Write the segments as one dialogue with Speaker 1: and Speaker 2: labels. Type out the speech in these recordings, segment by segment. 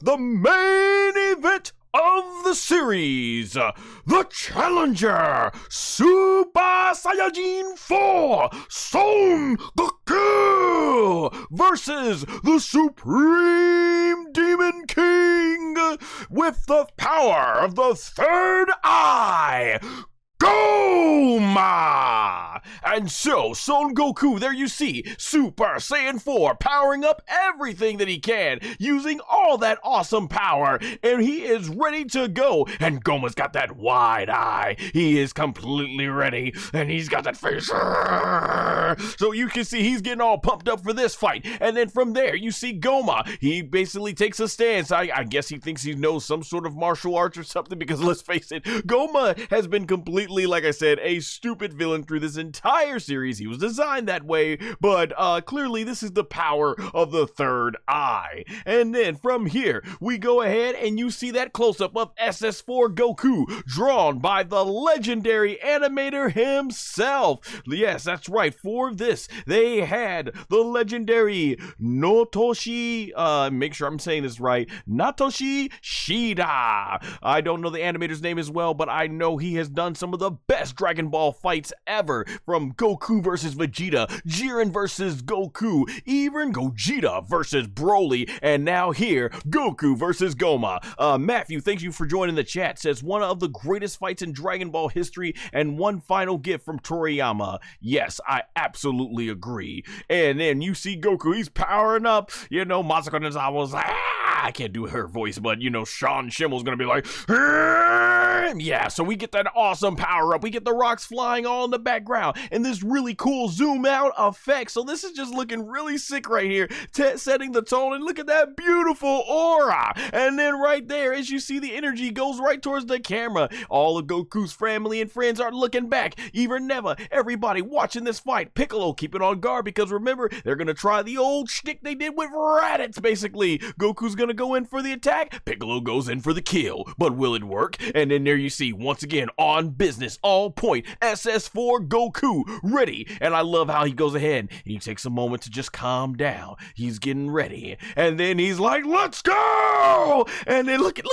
Speaker 1: the main event of the series, the challenger, Super Saiyajin 4, Son Goku, versus the Supreme Demon King with the power of the third eye, Gomah! And so, Son Goku, there you see, Super Saiyan 4 powering up everything that he can, using all that awesome power, and he is ready to go. And Gomah's got that wide eye. He is completely ready, and he's got that face. So you can see he's getting all pumped up for this fight. And then from there, you see Gomah. He basically takes a stance. I guess he thinks he knows some sort of martial arts or something, because let's face it, Gomah has been completely, like I said, a stupid villain through this entire series. He was designed that way, but clearly this is the power of the third eye. And then from here, we go ahead and you see that close-up of SS4 Goku, drawn by the legendary animator himself. Yes, that's right, for this, they had the legendary Notoshi, make sure I'm saying this right, Natoshi Shida. I don't know the animator's name as well, but I know he has done some of the best Dragon Ball fights ever, from Goku versus Vegeta, Jiren versus Goku, even Gogeta versus Broly, and now here, Goku versus Gomah. Matthew, thank you for joining the chat, says one of the greatest fights in Dragon Ball history, and one final gift from Toriyama. Yes, I absolutely agree. And then you see Goku, he's powering up, you know, Masako Nozawa's like, I can't do her voice, but you know, Sean Schimmel's gonna be like, yeah, so we get that awesome power up. We get the rocks flying all in the background and this really cool zoom out effect. So this is just looking really sick right here, setting the tone. And look at that beautiful aura. And then right there, as you see, the energy goes right towards the camera. All of Goku's family and friends are looking back. Even Neva, everybody watching this fight. Piccolo keeping on guard, because remember, they're gonna try the old shtick they did with Raditz, basically. Goku's gonna go in for the attack, Piccolo goes in for the kill. But will it work? And then there you see, once again, on business, all point, SS4 Goku, ready. And I love how he goes ahead and he takes a moment to just calm down. He's getting ready. And then he's like, let's go! And then look at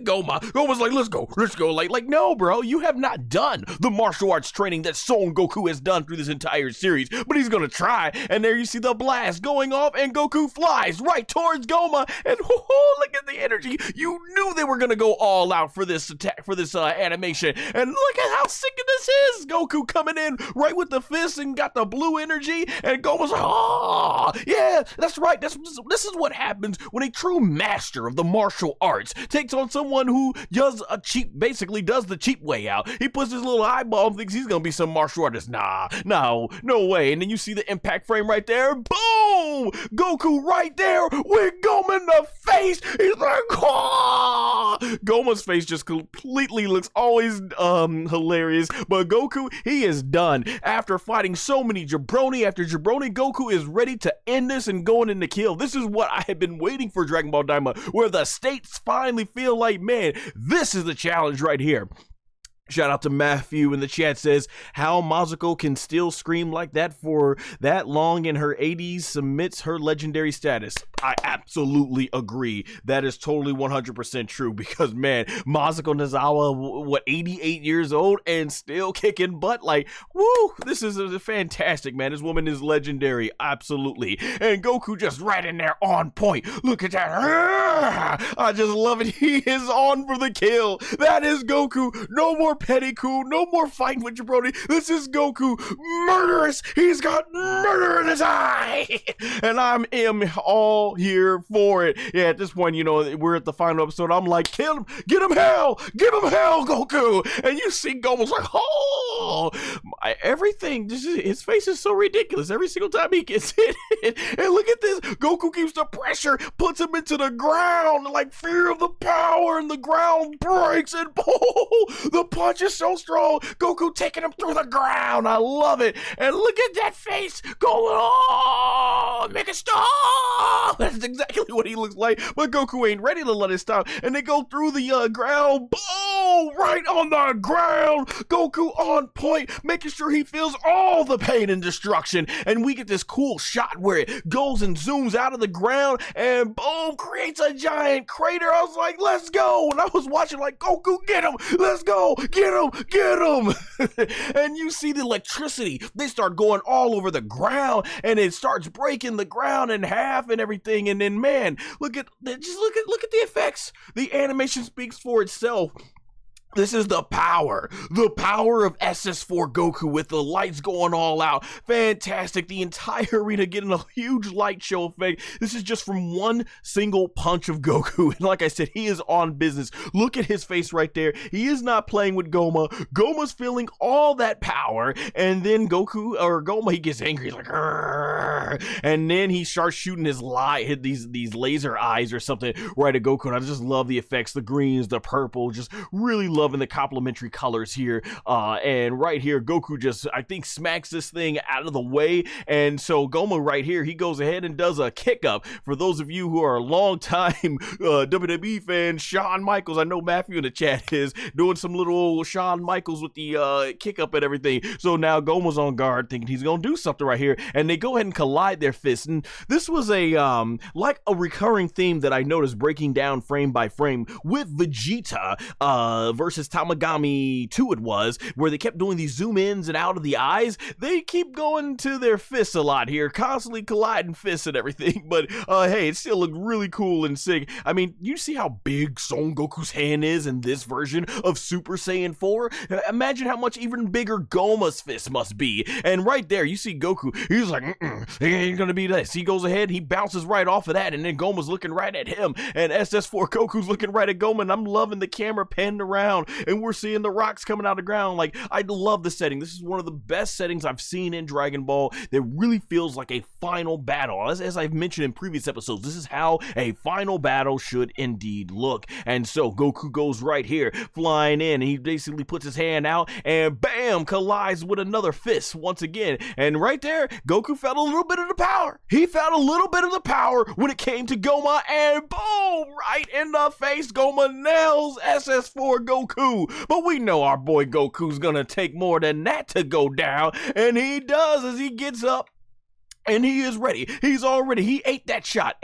Speaker 1: Gomah. Gomah's like, let's go. Like, no, bro, you have not done the martial arts training that Son Goku has done through this entire series. But he's gonna try. And there you see the blast going off, and Goku flies right towards Gomah. And look at the energy. You knew they were gonna go all out for this attack, for this animation. And look at how sick this is. Goku coming in right with the fist and got the blue energy, and Gomah's like, oh, yeah, that's right. This is what happens when a true master of the martial arts takes on someone who does the cheap way out. He puts his little eyeball and thinks he's gonna be some martial artist. Nah, no way. And then you see the impact frame right there. Boom! Goku right there with Gomah in the face. He's like, oh! Gomah's face just completely looks always hilarious. But Goku, he is done. After fighting so many jabroni after jabroni, Goku is ready to end this and going in to kill. This is what I have been waiting for, Dragon Ball DAIMA, where the states finally feel like, man, this is the challenge right here. Shout out to Matthew in the chat, says, how Masako can still scream like that for that long in her 80s submits her legendary status. I absolutely agree. That is totally 100% true, because man, Masako Nozawa, what, 88 years old and still kicking butt? Like, woo, this is fantastic, man. This woman is legendary, absolutely. And Goku just right in there on point. Look at that. I just love it. He is on for the kill. That is Goku. No more petty coup, no more fighting with jabroni. This is Goku, murderous. He's got murder in his eye, and I am all here for it. Yeah, at this point, you know, we're at the final episode. I'm like, kill him, give him hell, Goku. And you see Goma's like, oh, everything. His face is so ridiculous every single time he gets hit. And look at this. Goku keeps the pressure, puts him into the ground, like fear of the power, and the ground breaks, and the punch is so strong. Goku taking him through the ground. I love it. And look at that face going on. Make it stop. That's exactly what he looks like. But Goku ain't ready to let it stop. And they go through the ground. Boom. boom, right on the ground. Goku on point, making sure he feels all the pain and destruction. And we get this cool shot where it goes and zooms out of the ground and boom, creates a giant crater. I was like, let's go. And I was watching like, Goku, get him. Let's go. Get him. Get him. And you see the electricity. They start going all over the ground and it starts breaking the ground in half and everything. And then, man, look at the effects. The animation speaks for itself. This is the power of SS4 Goku with the lights going all out. Fantastic. The entire arena getting a huge light show effect. This is just from one single punch of Goku. And like I said, he is on business. Look at his face right there. He is not playing with Gomah. Gomah's feeling all that power. And then Gomah, he gets angry. He's like, "Arr!" And then he starts shooting his these laser eyes or something right at Goku. And I just love the effects, the greens, the purple, just really loving the complementary colors here. And right here, Goku just, I think, smacks this thing out of the way. And so Gomah right here, he goes ahead and does a kick up. For those of you who are longtime WWE fans, Shawn Michaels, I know Matthew in the chat is doing some little Shawn Michaels with the kick up and everything. So now Gomah's on guard thinking he's gonna do something right here. And they go ahead and collide their fists. And this was like a recurring theme that I noticed breaking down frame by frame with Vegeta versus Tamagami 2 it was, where they kept doing these zoom ins and out of the eyes. They keep going to their fists a lot here, constantly colliding fists and everything, but hey, it still looked really cool and sick. I mean, you see how big Son Goku's hand is in this version of Super Saiyan 4? Imagine how much even bigger Gomah's fist must be. And right there, you see Goku, he's like, it ain't gonna be this. He goes ahead, he bounces right off of that, and then Gomah's looking right at him, and SS4 Goku's looking right at Gomah, and I'm loving the camera panned around, and we're seeing the rocks coming out of the ground. Like, I love the setting. This is one of the best settings I've seen in Dragon Ball that really feels like a final battle. As I've mentioned in previous episodes, this is how a final battle should indeed look. And so Goku goes right here, flying in, and he basically puts his hand out, and bam, collides with another fist once again. And right there, Goku felt a little bit of the power. He felt a little bit of the power when it came to Gomah, and boom, right in the face, Gomah nails SS4 Goku. But we know our boy Goku's gonna take more than that to go down, and he does as he gets up. And he is ready. He ate that shot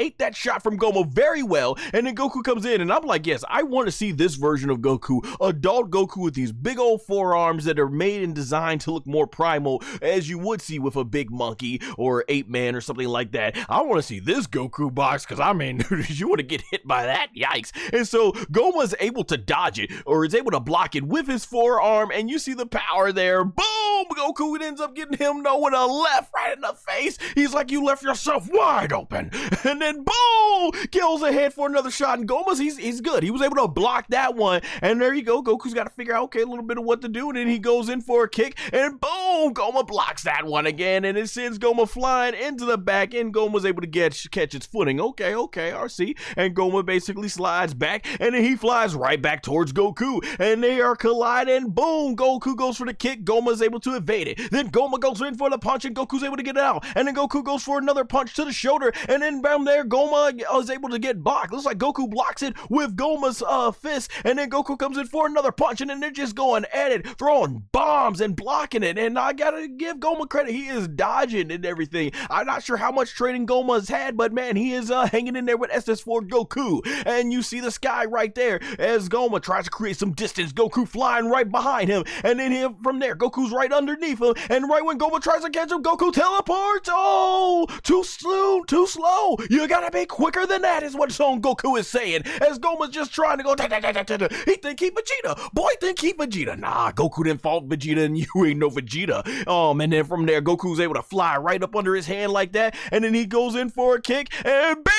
Speaker 1: from Gomah very well. And then Goku comes in and I'm like, yes, I want to see this version of Goku, adult Goku with these big old forearms that are made and designed to look more primal, as you would see with a big monkey or ape man or something like that. I want to see this Goku box, because I mean, you want to get hit by that? Yikes. And so Gomah's able to dodge it, or is able to block it with his forearm, and you see the power there. Boom! Goku ends up getting him with a left right in the face. He's like, you left yourself wide open. And then boom, kills ahead for another shot. And Gomah's, he's good. He was able to block that one. And there you go. Goku's got to figure out, okay, a little bit of what to do. And then he goes in for a kick. And boom, Gomah blocks that one again. And it sends Gomah flying into the back. And Gomah's able to catch its footing. Okay, RC. And Gomah basically slides back. And then he flies right back towards Goku. And they are colliding. Boom, Goku goes for the kick. Gomah's able to evade it. Then Gomah goes in for the punch. And Goku's able to get it out. And then Goku goes for another punch to the shoulder, and then from there, Gomah is able to get blocked. Looks like Goku blocks it with Gomah's fist, and then Goku comes in for another punch, and then they're just going at it, throwing bombs and blocking it, and I gotta give Gomah credit. He is dodging and everything. I'm not sure how much training Gomah's had, but man, he is hanging in there with SS4 Goku, and you see the sky right there as Gomah tries to create some distance. Goku flying right behind him, and then from there, Goku's right underneath him, and right when Gomah tries to catch him, Goku teleports. Oh, too soon, too slow. You gotta be quicker than that, is what Son Goku is saying. As Gomah's just trying to go, he think he Vegeta. Boy, think he Vegeta. Nah, Goku didn't fault Vegeta, and you ain't no Vegeta. And then from there, Goku's able to fly right up under his hand like that, and then he goes in for a kick, and bam!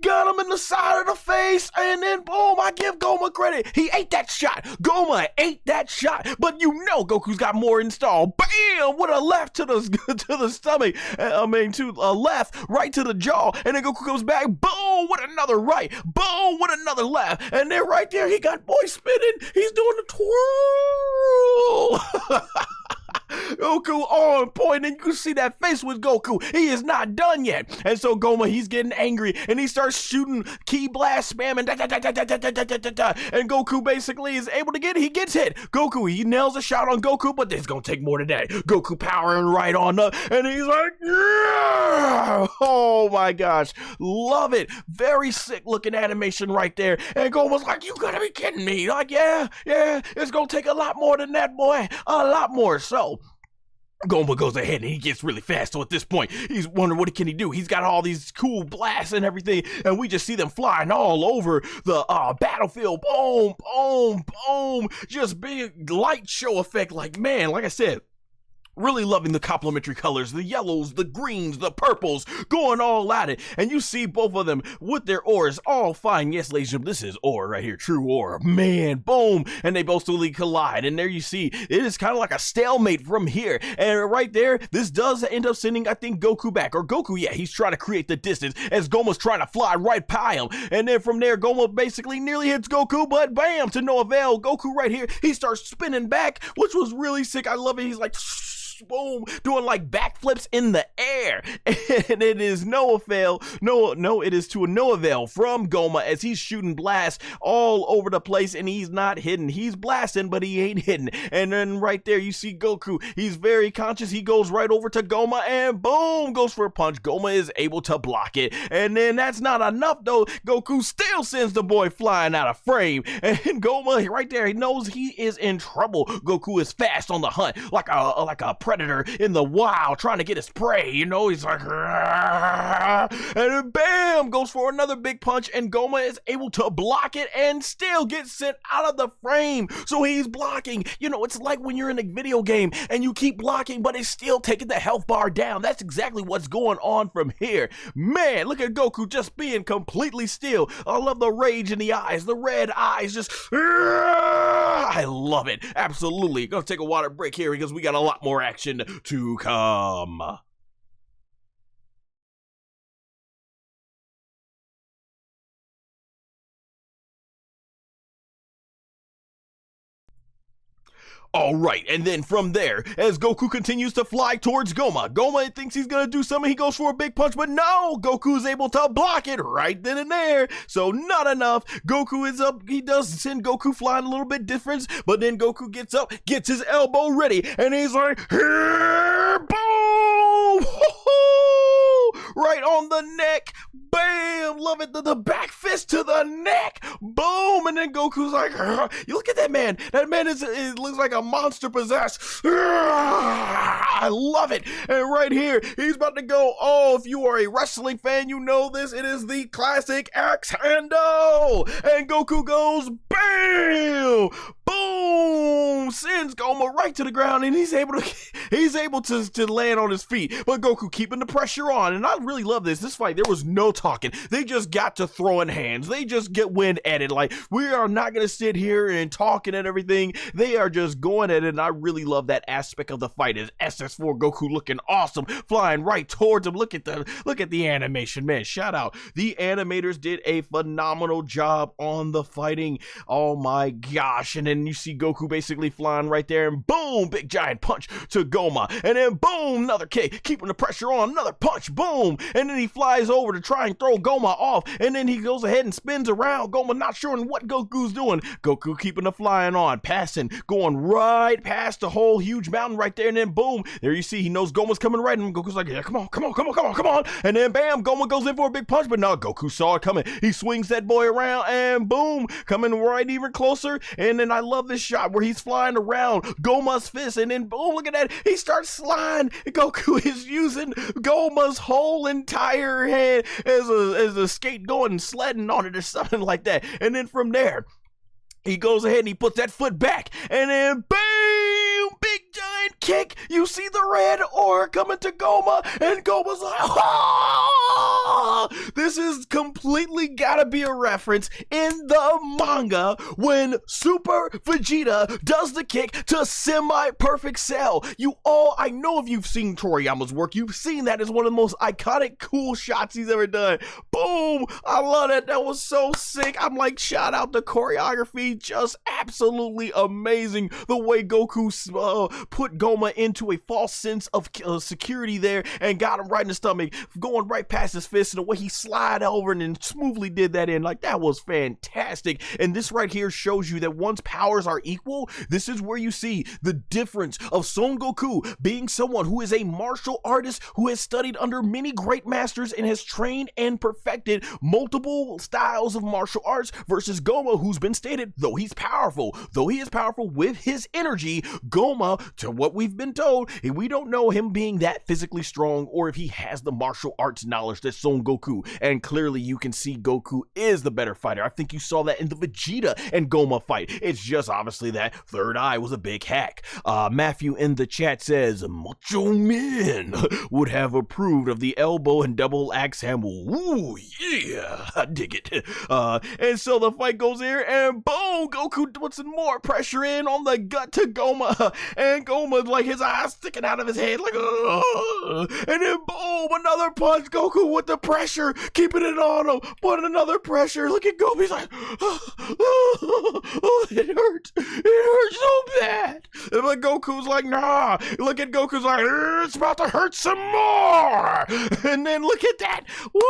Speaker 1: Got him in the side of the face, and then boom, I give Gomah credit. He ate that shot. Gomah ate that shot, but you know Goku's got more in store. Bam! With a left to the stomach. To a left, right to the jaw, and then Goku comes back. Boom! With another right. Boom! With another left, and then right there, he got boy spinning. He's doing the twirl. Goku on point, and you can see that face with Goku. He is not done yet. And so Gomah, he's getting angry, and he starts shooting ki blast, spamming, and Goku basically is able to he gets hit. Goku, he nails a shot on Goku, but it's gonna take more than that. Goku powering right on up, and he's like, yeah! Oh my gosh, love it. Very sick looking animation right there. And Gomah's like, you gotta be kidding me. Like, yeah, it's gonna take a lot more than that, boy. A lot more. So Gomah goes ahead and he gets really fast. So at this point, he's wondering what can he do. He's got all these cool blasts and everything, and we just see them flying all over the battlefield. Boom, boom, boom. Just big light show effect. Like, man, like I said, really loving the complementary colors, the yellows, the greens, the purples, going all at it. And you see both of them with their ores all fine. Yes, ladies and gentlemen, this is ore right here, true ore. Man, boom. And they both slowly collide. And there you see, it is kind of like a stalemate from here. And right there, this does end up sending, I think, Goku back. Or Goku, yeah, he's trying to create the distance as Gomah's trying to fly right by him. And then from there, Gomah basically nearly hits Goku, but bam, to no avail. Goku right here, he starts spinning back, which was really sick. I love it. He's like, boom, doing like backflips in the air, and it is no avail. No, it is to no avail from Gomah as he's shooting blasts all over the place, and he's not hitting. He's blasting, but he ain't hitting. And then right there, you see Goku. He's very conscious. He goes right over to Gomah, and boom, goes for a punch. Gomah is able to block it, and then that's not enough though. Goku still sends the boy flying out of frame, and Gomah right there, he knows he is in trouble. Goku is fast on the hunt, like a predator in the wild trying to get his prey, you know. He's like, and then bam, goes for another big punch, and Gomah is able to block it and still get sent out of the frame. So he's blocking. You know, it's like when you're in a video game and you keep blocking, but it's still taking the health bar down. That's exactly what's going on from here. Man, look at Goku just being completely still. I love the rage in the eyes, the red eyes, just, I love it. Absolutely. Gonna take a water break here because we got a lot more action to come. Alright, and then from there, as Goku continues to fly towards Gomah thinks he's gonna do something, he goes for a big punch, but no! Goku's able to block it right then and there, so not enough. Goku is up, he does send Goku flying a little bit different, but then Goku gets up, gets his elbow ready, and he's like, here, boom! Right on the neck, bam! Love it, the back fist to the neck, boom! And then Goku's like, you look at that man it looks like a monster possessed. I love it. And right here, he's about to go, oh, if you are a wrestling fan, you know this, it is the classic X Hando. And Goku goes, bam! Boom! Sends Gomah right to the ground, and he's able to land on his feet. But Goku keeping the pressure on, and I really love this fight. There was no talking. They just got to throwing hands. They just get wind at it. Like, we are not gonna sit here and talking and everything. They are just going at it, and I really love that aspect of the fight. Is SS4 Goku looking awesome, flying right towards him. Look at the animation, man. Shout out. The animators did a phenomenal job on the fighting. Oh my gosh. And then you see Goku basically flying right there, and boom, big giant punch to Gomah, and then boom, another kick, keeping the pressure on, another punch, boom, and then he flies over to try and throw Gomah off, and then he goes ahead and spins around. Gomah not sure what Goku's doing. Goku keeping the flying on, passing, going right past the whole huge mountain right there, and then boom, there you see, he knows Gomah's coming right, and Goku's like, yeah, come on, and then bam, Gomah goes in for a big punch, but no, Goku saw it coming. He swings that boy around, and boom, coming right even closer, and then I love this shot where he's flying around Gomah's fist, and then boom, look at that, he starts sliding. Goku is using Gomah's whole entire head as a skate going and sledding on it or something like that, and then from there, he goes ahead and he puts that foot back, and then bam, big giant kick. You see the red ore coming to Gomah, and Gomah's like, oh! This is completely gotta be a reference in the manga when Super Vegeta does the kick to semi-perfect cell. I know if you've seen Toriyama's work, you've seen that as one of the most iconic, cool shots he's ever done. Boom! I love that. That was so sick. I'm like, shout out the choreography. Just absolutely amazing. The way Goku put Gomah into a false sense of security there and got him right in the stomach, going right past his fist, and the way he slid over and then smoothly did that in. Like, that was fantastic. And this right here shows you that once powers are equal, this is where you see the difference of Son Goku being someone who is a martial artist who has studied under many great masters and has trained and perfected multiple styles of martial arts versus Gomah, who's been stated, though he is powerful with his energy, Gomah, to what we've been told, and we don't know him being that physically strong or if he has the martial arts knowledge that Son Goku, and clearly you can see Goku is the better fighter. I think you saw that in the Vegeta and Gomah fight. It's just obviously that third eye was a big hack. Matthew in the chat says, Macho Men would have approved of the elbow and double axe hammer. Ooh, yeah, I dig it. And so the fight goes here, and boom, Goku puts some more pressure in on the gut to Gomah, and Gomah, like, his eyes sticking out of his head, like, and then boom, another punch. Goku with the pressure, keeping it on him, putting another pressure. Look at Goku, he's like, it hurts so bad. And like, Goku's like, nah. Look at Goku's like, it's about to hurt some more. And then look at that. Woo!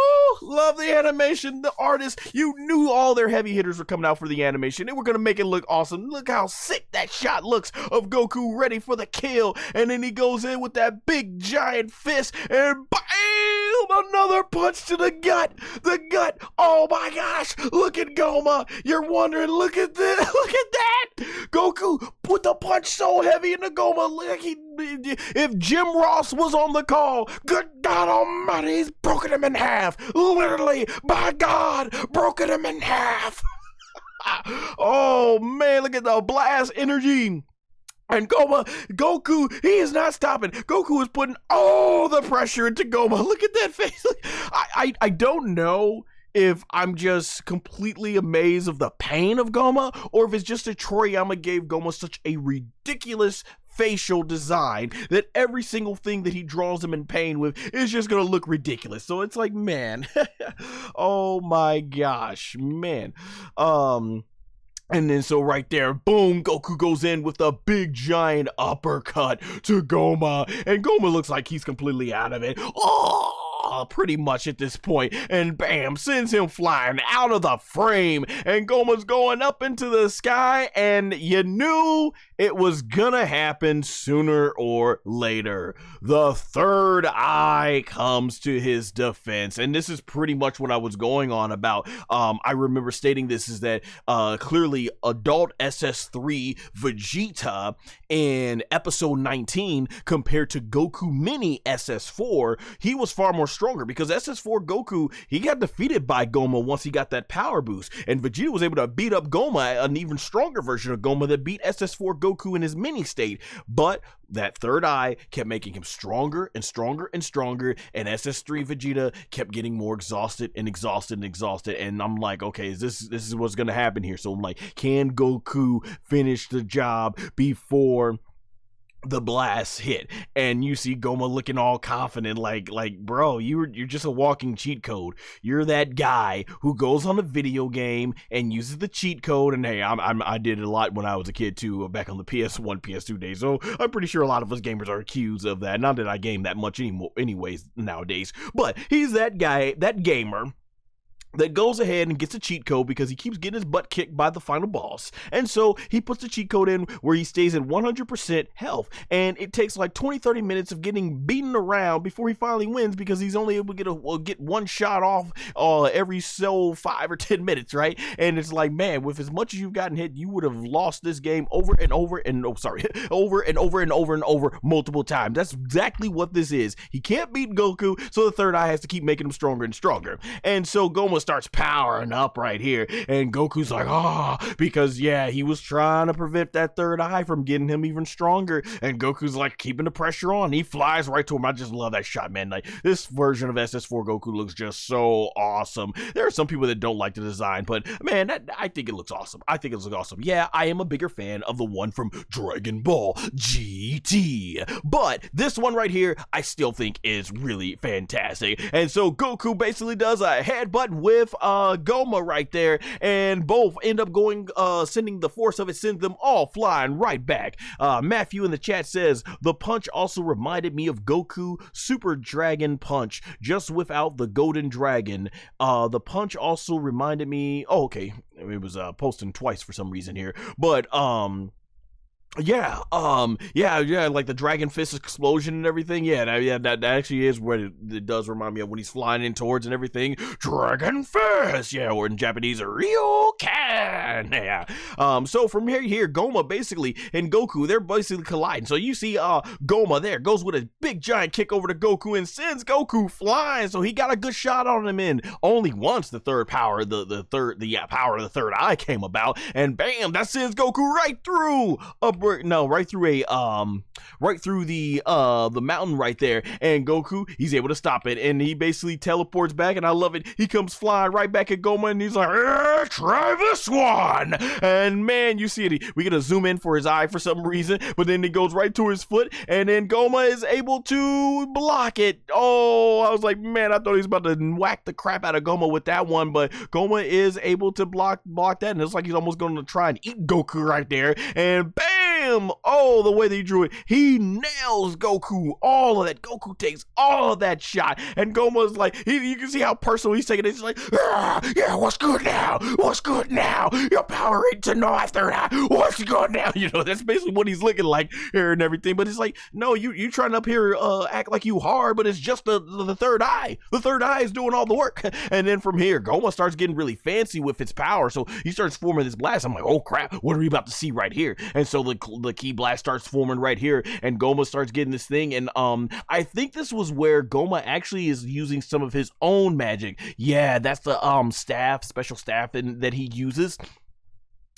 Speaker 1: Love the animation. The artists, you knew all their heavy hitters were coming out for the animation. They were gonna make it look awesome. Look how sick that shot looks of Goku ready for the kill. And then he goes in with that big giant fist and bam! Another punch to the gut. The gut. Oh my gosh. Look at Gomah. You're wondering, look at this. Look at that. Goku put the punch so heavy into Gomah. Like if Jim Ross was on the call, good God Almighty, he's broken him in half. Literally, by God, broken him in half. Oh man, look at the blast energy. And Goku, he is not stopping. Goku is putting all the pressure into Gomah. Look at that face. I don't know if I'm just completely amazed of the pain of Gomah, or if it's just that Toriyama gave Gomah such a ridiculous facial design that every single thing that he draws him in pain with is just gonna look ridiculous. So it's like, man, oh my gosh, man. And then so right there, boom, Goku goes in with a big giant uppercut to Gomah, and Gomah looks like he's completely out of it. Oh, pretty much at this point, and bam, sends him flying out of the frame, and Gomah's going up into the sky, and you knew it was gonna happen sooner or later. The third eye comes to his defense, and this is pretty much what I was going on about. I remember stating this is that clearly adult SS3 Vegeta in episode 19 compared to Goku Mini SS4, he was far more stronger, because SS4 Goku, he got defeated by Gomah once he got that power boost, and Vegeta was able to beat up Gomah, an even stronger version of Gomah that beat SS4 Goku in his mini state. But that third eye kept making him stronger and stronger and stronger, and SS3 Vegeta kept getting more exhausted and exhausted and exhausted. And I'm like, okay, this is what's gonna happen here. So I'm like, can Goku finish the job before the blast hit? And you see Gomah looking all confident, like bro, you're just a walking cheat code. You're that guy who goes on a video game and uses the cheat code. And hey, I did it a lot when I was a kid too, back on the PS1, PS2 days. So I'm pretty sure a lot of us gamers are accused of that. Not that I game that much anymore, anyways, nowadays. But he's that guy, that gamer that goes ahead and gets a cheat code because he keeps getting his butt kicked by the final boss. And so he puts the cheat code in where he stays at 100% health. And it takes like 20-30 minutes of getting beaten around before he finally wins, because he's only able to get one shot off every 5 or 10 minutes, right? And it's like, man, with as much as you've gotten hit, you would have lost this game over and over multiple times. That's exactly what this is. He can't beat Goku, so the third eye has to keep making him stronger and stronger. And so Gomah Gomah starts powering up right here, and Goku's like, because yeah, he was trying to prevent that third eye from getting him even stronger, and Goku's like keeping the pressure on. He flies right to him. I just love that shot, man. Like, this version of SS4 Goku looks just so awesome. There are some people that don't like the design, but man, I think it looks awesome. I think it looks awesome. Yeah, I am a bigger fan of the one from Dragon Ball GT, but this one right here, I still think is really fantastic. And so Goku basically does a headbutt with Gomah right there, and both end up going, sending the force of it, sends them all flying right back. Matthew in the chat says, the punch also reminded me of Goku Super Dragon Punch, just without the golden dragon. The punch also reminded me, oh, okay, it was posting twice for some reason here, but yeah, like the Dragon Fist explosion and everything. That actually is what it does remind me of when he's flying in towards and everything. Dragon Fist, yeah, or in Japanese, Ryokan. Yeah. So from here, Gomah basically and Goku, they're basically colliding. So you see, Gomah there goes with a big giant kick over to Goku and sends Goku flying. So he got a good shot on him, and only once the third power, the power of the third eye came about, and bam, that sends Goku right through right through the mountain right there, and Goku, he's able to stop it, and he basically teleports back, and I love it. He comes flying right back at Gomah, and he's like, try this one, and man, you see it. We get to zoom in for his eye for some reason, but then it goes right to his foot, and then Gomah is able to block it. Oh, I was like, man, I thought he was about to whack the crap out of Gomah with that one, but Gomah is able to block that, and it's like he's almost going to try and eat Goku right there, and bam! Oh, the way they drew it, he nails Goku. All of that. Goku takes all of that shot, and Goma's like, you can see how personal he's taking it. He's like, yeah, what's good now? What's good now? Your power ain't to know after that. What's good now? You know, that's basically what he's looking like here and everything. But it's like, no, you trying up here act like you hard, but it's just the third eye. The third eye is doing all the work. And then from here, Gomah starts getting really fancy with its power, so he starts forming this blast. I'm like, oh crap, what are we about to see right here? And so the key blast starts forming right here, and Gomah starts getting this thing, and I think this was where Gomah actually is using some of his own magic. Yeah, that's the special staff that he uses,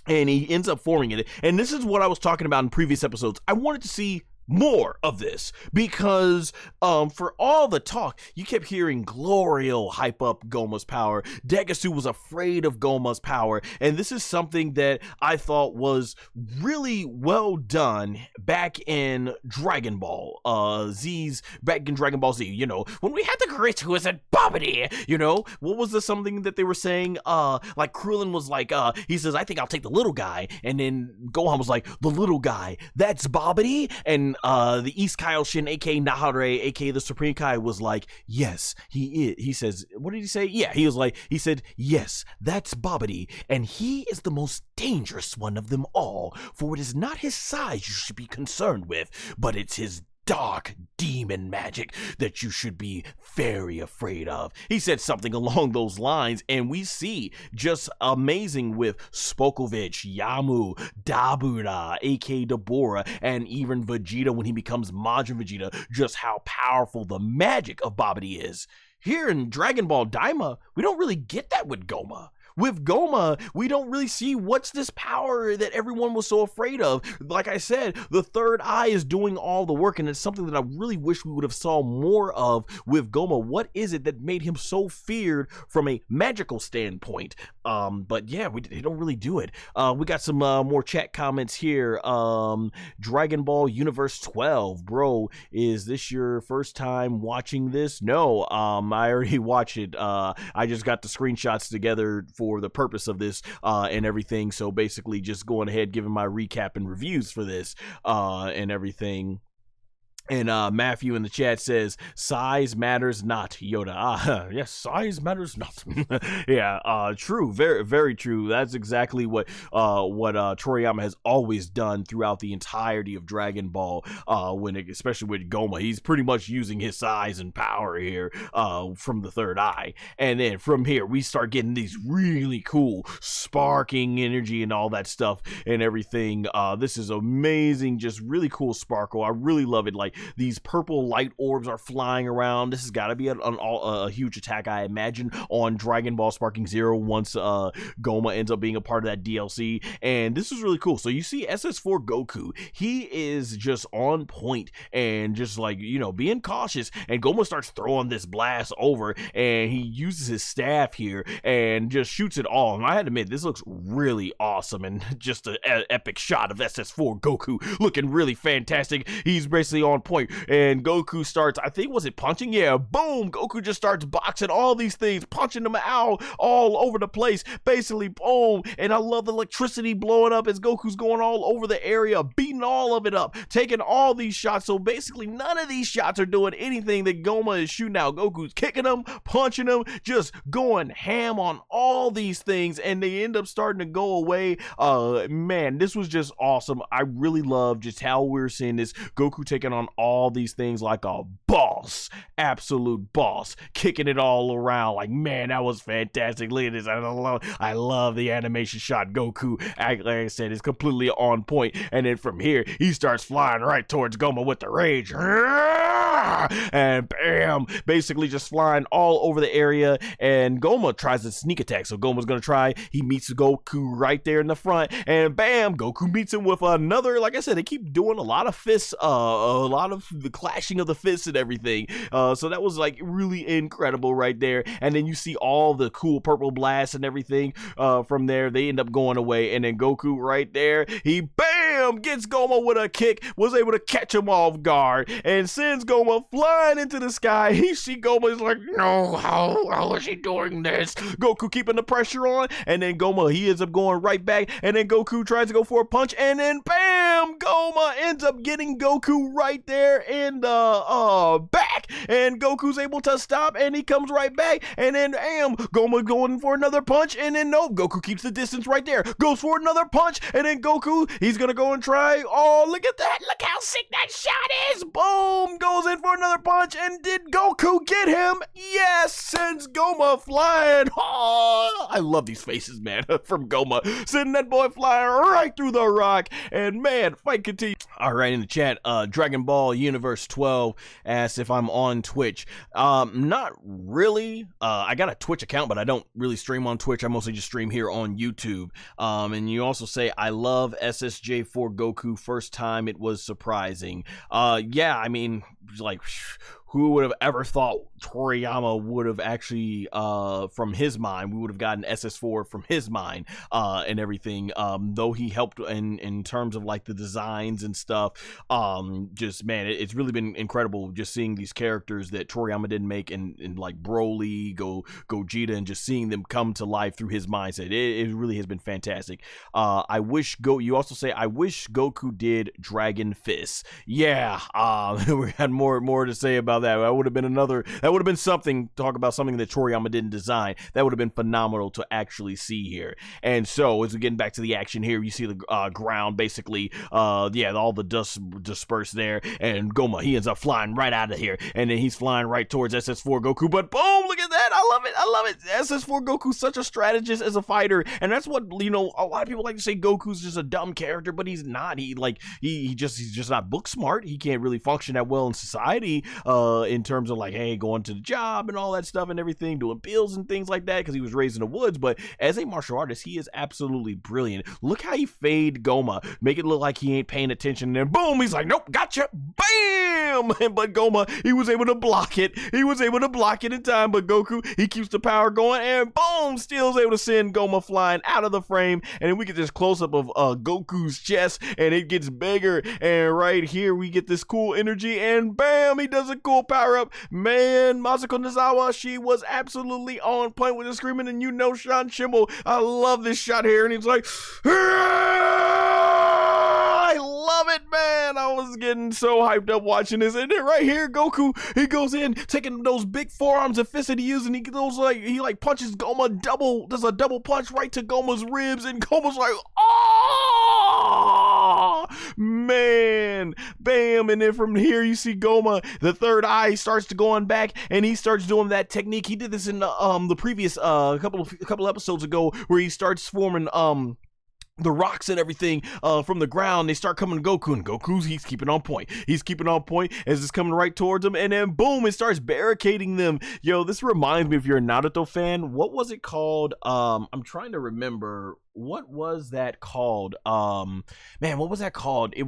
Speaker 1: and he ends up forming it. And this is what I was talking about in previous episodes. I wanted to see more of this, because for all the talk, you kept hearing Glorio hype up Gomah's power. Degasu was afraid of Gomah's power, and this is something that I thought was really well done back in Dragon Ball back in Dragon Ball Z, you know, when we had the Grit who was at Babidi, you know, what was the something that they were saying, like Krillin was like, he says, I think I'll take the little guy, and then Gohan was like, the little guy, that's Babidi, and the East Kaioshin, aka Nahare, aka the Supreme Kai, was like, yes, he is. He says, what did he say? Yeah, he said, yes, that's Babidi, and he is the most dangerous one of them all, for it is not his size you should be concerned with, but it's his dark demon magic that you should be very afraid of. He said something along those lines, and we see just amazing with Spokovich, Yamu, Dabura, aka Dabura, and even Vegeta when he becomes Majin Vegeta, just how powerful the magic of Babidi is. Here in Dragon Ball DAIMA, we don't really get that with Gomah. With Gomah, we don't really see what's this power that everyone was so afraid of. Like I said, the third eye is doing all the work, and it's something that I really wish we would have saw more of with Gomah. What is it that made him so feared from a magical standpoint? But yeah, they don't really do it. We got some more chat comments here. Dragon Ball Universe 12, bro, is this your first time watching this? No, I already watched it. I just got the screenshots together for the purpose of this and everything, so basically just going ahead giving my recap and reviews for this and everything. And Matthew in the chat says, size matters not, Yoda. Yes, size matters not. Yeah, true. Very, very true. That's exactly what Toriyama has always done throughout the entirety of Dragon Ball, especially with Gomah. He's pretty much using his size and power here from the third eye. And then from here, we start getting these really cool sparking energy and all that stuff and everything. This is amazing, just really cool sparkle. I really love it. Like, these purple light orbs are flying around. This has got to be a huge attack, I imagine, on Dragon Ball Sparking Zero once Gomah ends up being a part of that DLC. And this is really cool. So you see SS4 Goku, he is just on point and just like, you know, being cautious, and Gomah starts throwing this blast over, and he uses his staff here and just shoots it all. And I had to admit, this looks really awesome, and just an epic shot of SS4 Goku looking really fantastic. He's basically on point, and Goku starts, I think, was it punching? Yeah, boom, Goku just starts boxing all these things, punching them out all over the place, basically, boom. And I love the electricity blowing up as Goku's going all over the area, beating all of it up, taking all these shots. So basically none of these shots are doing anything that Gomah is shooting out. Goku's kicking them, punching them, just going ham on all these things, and they end up starting to go away. Man, this was just awesome. I really love just how we're seeing this Goku taking on all these things like a boss, absolute boss, kicking it all around. Like, man, that was fantastic. Look at this. I love the animation shot. Goku, like I said, is completely on point. And then from here, he starts flying right towards Gomah with the rage. And bam, basically just flying all over the area. And Gomah tries to sneak attack. So Gomah's gonna try. He meets Goku right there in the front, and bam, Goku meets him with another. Like I said, they keep doing a lot of fists, a lot of the clashing of the fists and everything. So that was like really incredible right there. And then you see all the cool purple blasts and everything. From there, they end up going away, and then Goku right there, he bam gets Gomah with a kick, was able to catch him off guard, and sends Gomah flying into the sky. He see Gomah is like, no, how is he doing this? Goku keeping the pressure on, and then Gomah, he ends up going right back, and then Goku tries to go for a punch, and then bam, Gomah ends up getting Goku right there in the back, and Goku's able to stop, and he comes right back, and then bam, Gomah going for another punch, and then no, Goku keeps the distance right there, goes for another punch, and then Goku, he's gonna go and try, oh, look at that, look how sick that shot is, boom, goes in for another punch, and did Goku get him? Yes, sends Gomah flying. Oh, I love these faces, man, from Gomah, sending that boy flying right through the rock, and man, fight continues. All right, in the chat, Dragon Ball Universe 12 asks if I'm on Twitch. Not really. I got a Twitch account, but I don't really stream on Twitch. I mostly just stream here on YouTube. And you also say, I love SSJ4 Goku. First time it was surprising. Yeah, I mean, like, who would have ever thought Toriyama would have actually, from his mind, we would have gotten SS4 from his mind, and everything, though he helped in terms of like the designs and stuff. Just, man, it's really been incredible just seeing these characters that Toriyama didn't make, and like Broly, Gogeta, and just seeing them come to life through his mindset. It really has been fantastic. You also say, I wish Goku did Dragon Fist. Yeah, we had more to say about that. That would have been something, talk about something that Toriyama didn't design. That would have been phenomenal to actually see here. And so as we get back to the action here, you see the ground basically, all the dust dispersed there, and Gomah, he ends up flying right out of here, and then he's flying right towards SS4 Goku, but boom, look at that, I love it. SS4 Goku's such a strategist as a fighter, and that's what, you know, a lot of people like to say Goku's just a dumb character, but he's not. He's just not book smart. He can't really function that well in society, in terms of like, hey, going to the job and all that stuff and everything, doing bills and things like that, because he was raised in the woods. But as a martial artist, he is absolutely brilliant. Look how he fade Gomah, make it look like he ain't paying attention, and then boom, he's like, nope, gotcha, bam. But Gomah, he was able to block it. He was able to block it in time, but Goku, he keeps the power going, and boom, still is able to send Gomah flying out of the frame. And then we get this close-up of Goku's chest, and it gets bigger, and right here we get this cool energy, and bam, he does a cool power-up. Man, Masako Nozawa, she was absolutely on point with the screaming, and you know Sean Schimmel, I love this shot here, and he's like, I love it, man. I was getting so hyped up watching this. And then right here, Goku, he goes in, taking those big forearms and fists that he uses, and he goes like, he like punches Gomah does a double punch right to Gomah's ribs, and Gomah's like, oh, man, bam. And then from here, you see Gomah, the third eye starts to go on back, and he starts doing that technique. He did this in the previous couple episodes ago, where he starts forming the rocks and everything from the ground, they start coming to Goku, and he's keeping on point. He's keeping on point as it's coming right towards him, and then boom, it starts barricading them. Yo, this reminds me, if you're a Naruto fan, what was it called? I'm trying to remember. What was that called? Man, what was that called? It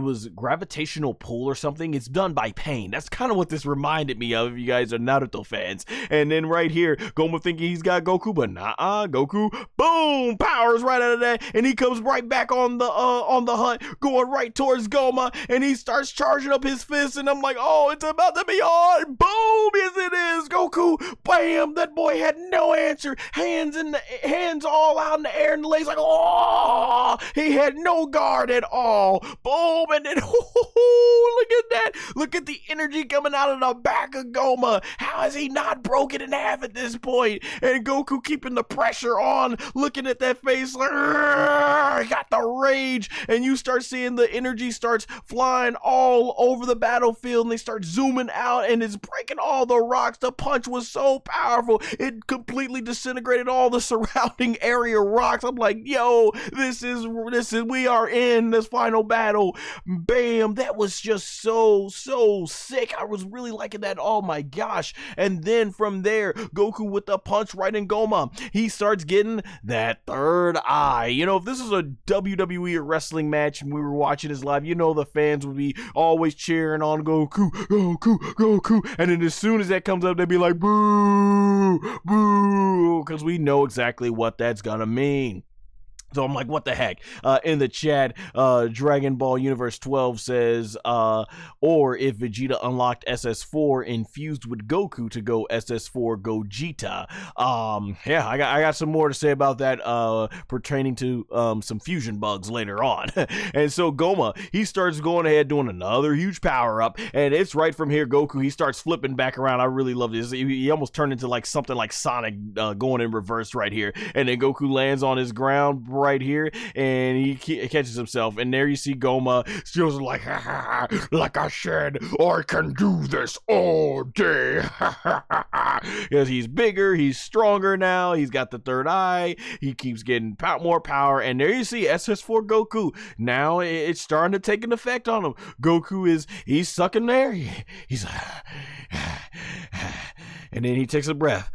Speaker 1: was gravitational pull or something. It's done by Pain. That's kind of what this reminded me of, if you guys are Naruto fans. And then right here, Gomah thinking he's got Goku, but nah, Goku, boom, powers right out of that, and he comes right back on the hunt, going right towards Gomah, and he starts charging up his fists, and I'm like, oh, it's about to be on. Boom, yes it is, Goku, bam, that boy had no answer, hands all out in the air, and the legs like, oh, he had no guard at all. Boom. And then, look at that. Look at the energy coming out of the back of Gomah. How is he not broken in half at this point? And Goku keeping the pressure on, looking at that face, like, got the rage. And you start seeing the energy starts flying all over the battlefield, and they start zooming out, and it's breaking all the rocks. The punch was so powerful, it completely disintegrated all the surrounding area rocks. I'm like, yo, this is we are in this final battle. Bam, that was just so sick. I was really liking that. Oh my gosh. And then from there, Goku with the punch right in Gomah, he starts getting that third eye. You know, if this is a WWE or wrestling match and we were watching this live, you know the fans would be always cheering on Goku, and then as soon as that comes up, they'd be like, boo, boo, because we know exactly what that's gonna mean. So I'm like, what the heck? In the chat, Dragon Ball Universe 12 says, or if Vegeta unlocked SS4 infused with Goku to go SS4 Gogeta. Yeah, I got some more to say about that pertaining to some fusion bugs later on. And so Gomah, he starts going ahead doing another huge power up, and it's right from here, Goku, he starts flipping back around. I really love this. He almost turned into like something like Sonic going in reverse right here. And then Goku lands on his ground right here, and he catches himself, and there you see Gomah just like, like I said, I can do this all day. Because he's bigger, he's stronger now, he's got the third eye, he keeps getting more power, and there you see SS4 Goku. Now it's starting to take an effect on him. Goku he's sucking there, he's and then he takes a breath.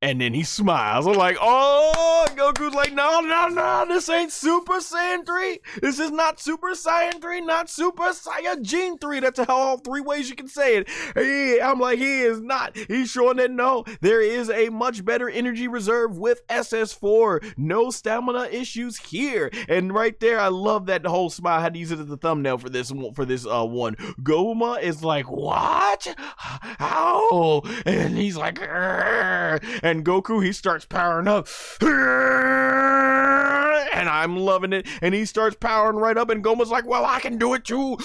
Speaker 1: And then he smiles. I'm like, oh, Goku's like, no, this ain't Super Saiyan 3. This is not Super Saiyan 3, not Super Saiyajin 3. That's all three ways you can say it. I'm like, he is not. He's showing that, no, there is a much better energy reserve with SS4. No stamina issues here. And right there, I love that whole smile. I had to use it as the thumbnail for this one. Gomah is like, what? How? And he's like, Arr! And Goku, he starts powering up, and I'm loving it, and he starts powering right up, and Gomah's like, well, I can do it too.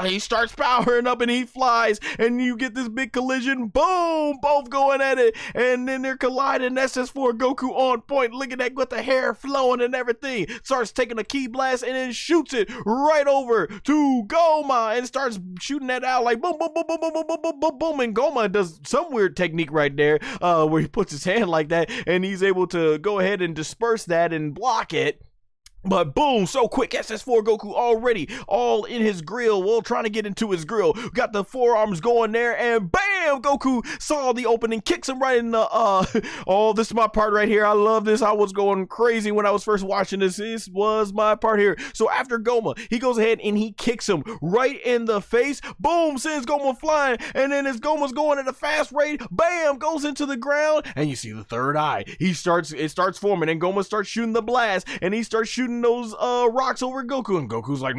Speaker 1: He starts powering up, and he flies, and you get this big collision. Boom, both going at it, and then they're colliding. SS4 Goku on point. Look at that, with the hair flowing and everything. Starts taking a ki blast and then shoots it right over to Gomah, and starts shooting that out like boom, boom, boom, boom, boom, boom, boom, boom, boom, boom. And Gomah does some weird technique right there, where he puts his hand like that, and he's able to go ahead and disperse that and block it. But boom, so quick, SS4 Goku already all in his grill, well, trying to get into his grill. Got the forearms going there, and bam, Goku saw the opening, kicks him right in the, oh, this is my part right here. I love this. I was going crazy when I was first watching this. This was my part here. So after Gomah, he goes ahead and he kicks him right in the face. Boom, sends Gomah flying, and then as Gomah's going at a fast rate, bam, goes into the ground, and you see the third eye. It starts forming, and Gomah starts shooting the blast, and he starts shooting those rocks over Goku, and Goku's like,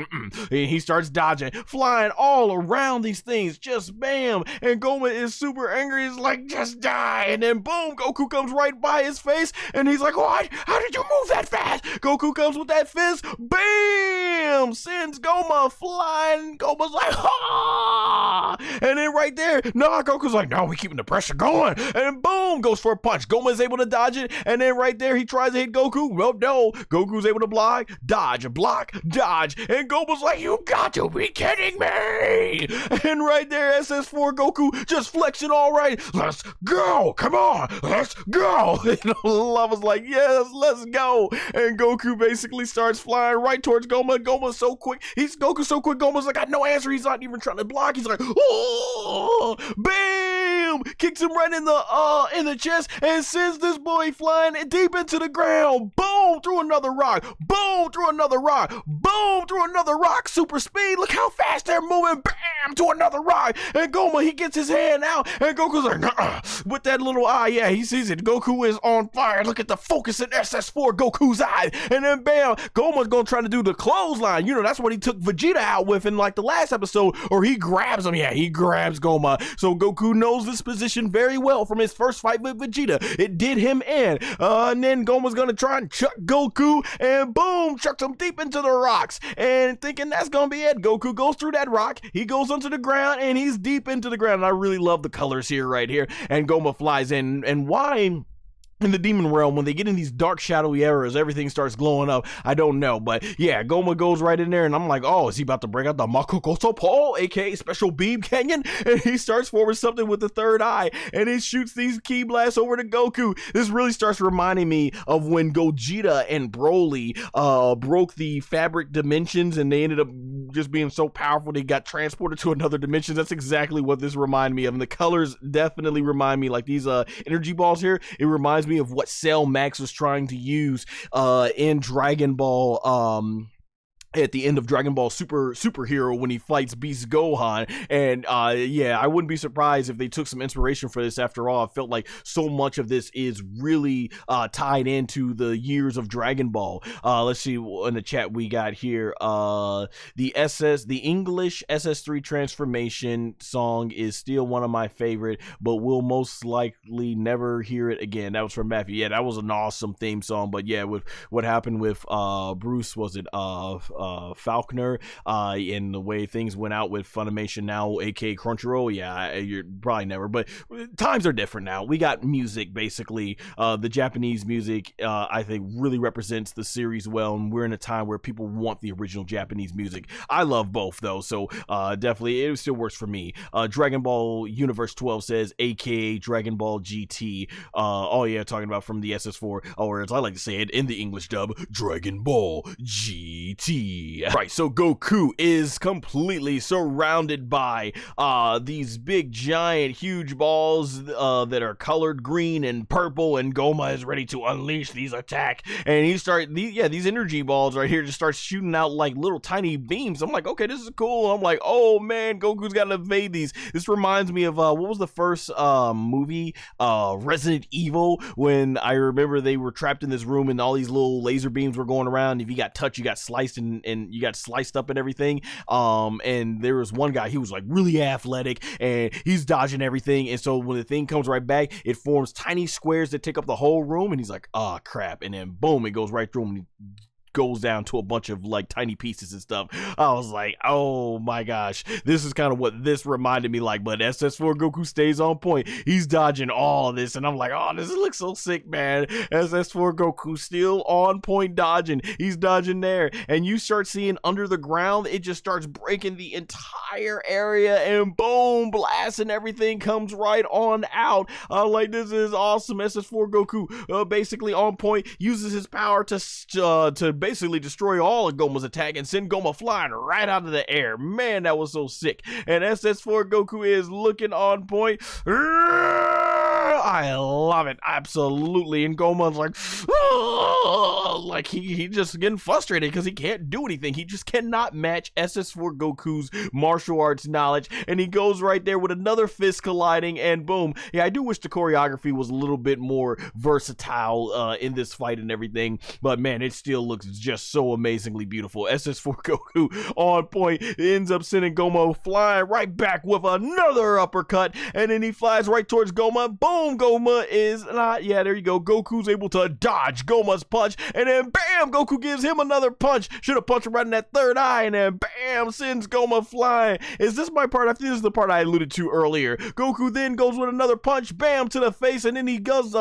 Speaker 1: and he starts dodging, flying all around these things, just bam, and Gomah is super angry. He's like, just die, and then boom, Goku comes right by his face, and he's like, what? How did you move that fast? Goku comes with that fist, bam, sends Gomah flying. Gomah's like, ha, and then right there, no, Goku's like, no, we keeping the pressure going, and boom, goes for a punch. Gomah's able to dodge it, and then right there, he tries to hit Goku. Well, no, Goku's able to block, block, dodge, and Gomah's like, you got to be kidding me. And right there, SS4 Goku just just flexing all right. Let's go. Come on. Let's go. And Lava's like, yes, let's go. And Goku basically starts flying right towards Gomah. Goma's so quick. Goku's so quick. Goma's like, got no answer. He's not even trying to block. He's like, oh, bam! Kicks him right in the chest and sends this boy flying deep into the ground. Boom! Through another rock. Boom! Through another rock. Boom! Through another rock. Super speed. Look how fast they're moving. Bam! To another rock. And Gomah, he gets his hand out, and Goku's like, with that little eye, yeah, he sees it. Goku is on fire. Look at the focus in SS4 Goku's eye. And then bam, Gomah's gonna try to do the clothesline. You know, that's what he took Vegeta out with in like the last episode, or he grabs him. Yeah, he grabs Gomah. So Goku knows this position very well from his first fight with Vegeta. It did him in. And then Gomah's gonna try and chuck Goku, and boom, chucks him deep into the rocks. And thinking that's gonna be it, Goku goes through that rock. He goes onto the ground, and he's deep into the ground. And I really love the colors here, right here. And Gomah flies in. And why? In the demon realm, when they get in these dark shadowy areas, everything starts glowing up. I don't know, but yeah, Gomah goes right in there, and I'm like, oh, is he about to break out the Makokoso Pole, aka Special Beam Canyon? And he starts forward something with the third eye, and he shoots these ki blasts over to Goku. This really starts reminding me of when Gogeta and Broly broke the fabric dimensions, and they ended up just being so powerful they got transported to another dimension. That's exactly what this reminded me of, and the colors definitely remind me, like these energy balls here, it reminds me of what Cell Max was trying to use in Dragon Ball at the end of Dragon Ball Superhero when he fights Beast Gohan. And yeah, I wouldn't be surprised if they took some inspiration for this. After all, I felt like so much of this is really tied into the years of Dragon Ball. Let's see in the chat we got here. The English SS3 transformation song is still one of my favorite, but we'll most likely never hear it again. That was from Matthew. Yeah, that was an awesome theme song. But yeah, with what happened with Bruce, was it Falconer, and the way things went out with Funimation now, aka Crunchyroll, yeah, you're probably never, but times are different now. We got music, basically. The Japanese music, I think, really represents the series well, and we're in a time where people want the original Japanese music. I love both, though, so definitely, it still works for me. Dragon Ball Universe 12 says, aka Dragon Ball GT. Oh yeah, talking about from the SS4, or as I like to say it in the English dub, Dragon Ball GT. Right, so Goku is completely surrounded by these big, giant, huge balls that are colored green and purple, and Gomah is ready to unleash these attacks. And these energy balls right here just start shooting out like little tiny beams. I'm like, okay, this is cool. I'm like, oh man, Goku's got to evade these. This reminds me of what was the first movie, Resident Evil, when I remember they were trapped in this room and all these little laser beams were going around. If you got touched, you got sliced and you got sliced up and everything. And there was one guy, he was like really athletic and he's dodging everything. And so when the thing comes right back, it forms tiny squares that take up the whole room. And he's like, oh crap. And then boom, it goes right through him. And he goes down to a bunch of like tiny pieces and stuff. I was like, oh my gosh, this is kind of what this reminded me like. But SS4 Goku stays on point. He's dodging all of this, and I'm like, oh, this looks so sick, man. SS4 Goku still on point dodging. He's dodging there, and you start seeing under the ground, it just starts breaking the entire area, and boom, blast, and everything comes right on out. Like, this is awesome. SS4 Goku basically on point, uses his power to basically destroy all of Gomah's attack and send Gomah flying right out of the air. Man, that was so sick. And SS4 Goku is looking on point. I love it, absolutely. And Gomah's like, oh, like he just getting frustrated because he can't do anything. He just cannot match SS4 Goku's martial arts knowledge. And he goes right there with another fist colliding, and boom. Yeah, I do wish the choreography was a little bit more versatile in this fight and everything, but man, it still looks just so amazingly beautiful. SS4 Goku on point ends up sending Gomah flying right back with another uppercut, and then he flies right towards Gomah. Boom, Gomah is not, yeah, there you go. Goku's able to dodge Gomah's punch, and then bam, Goku gives him another punch. Should have punched him right in that third eye, and then bam, sends Gomah flying. Is this my part? I think this is the part I alluded to earlier. Goku then goes with another punch, bam, to the face, and then he goes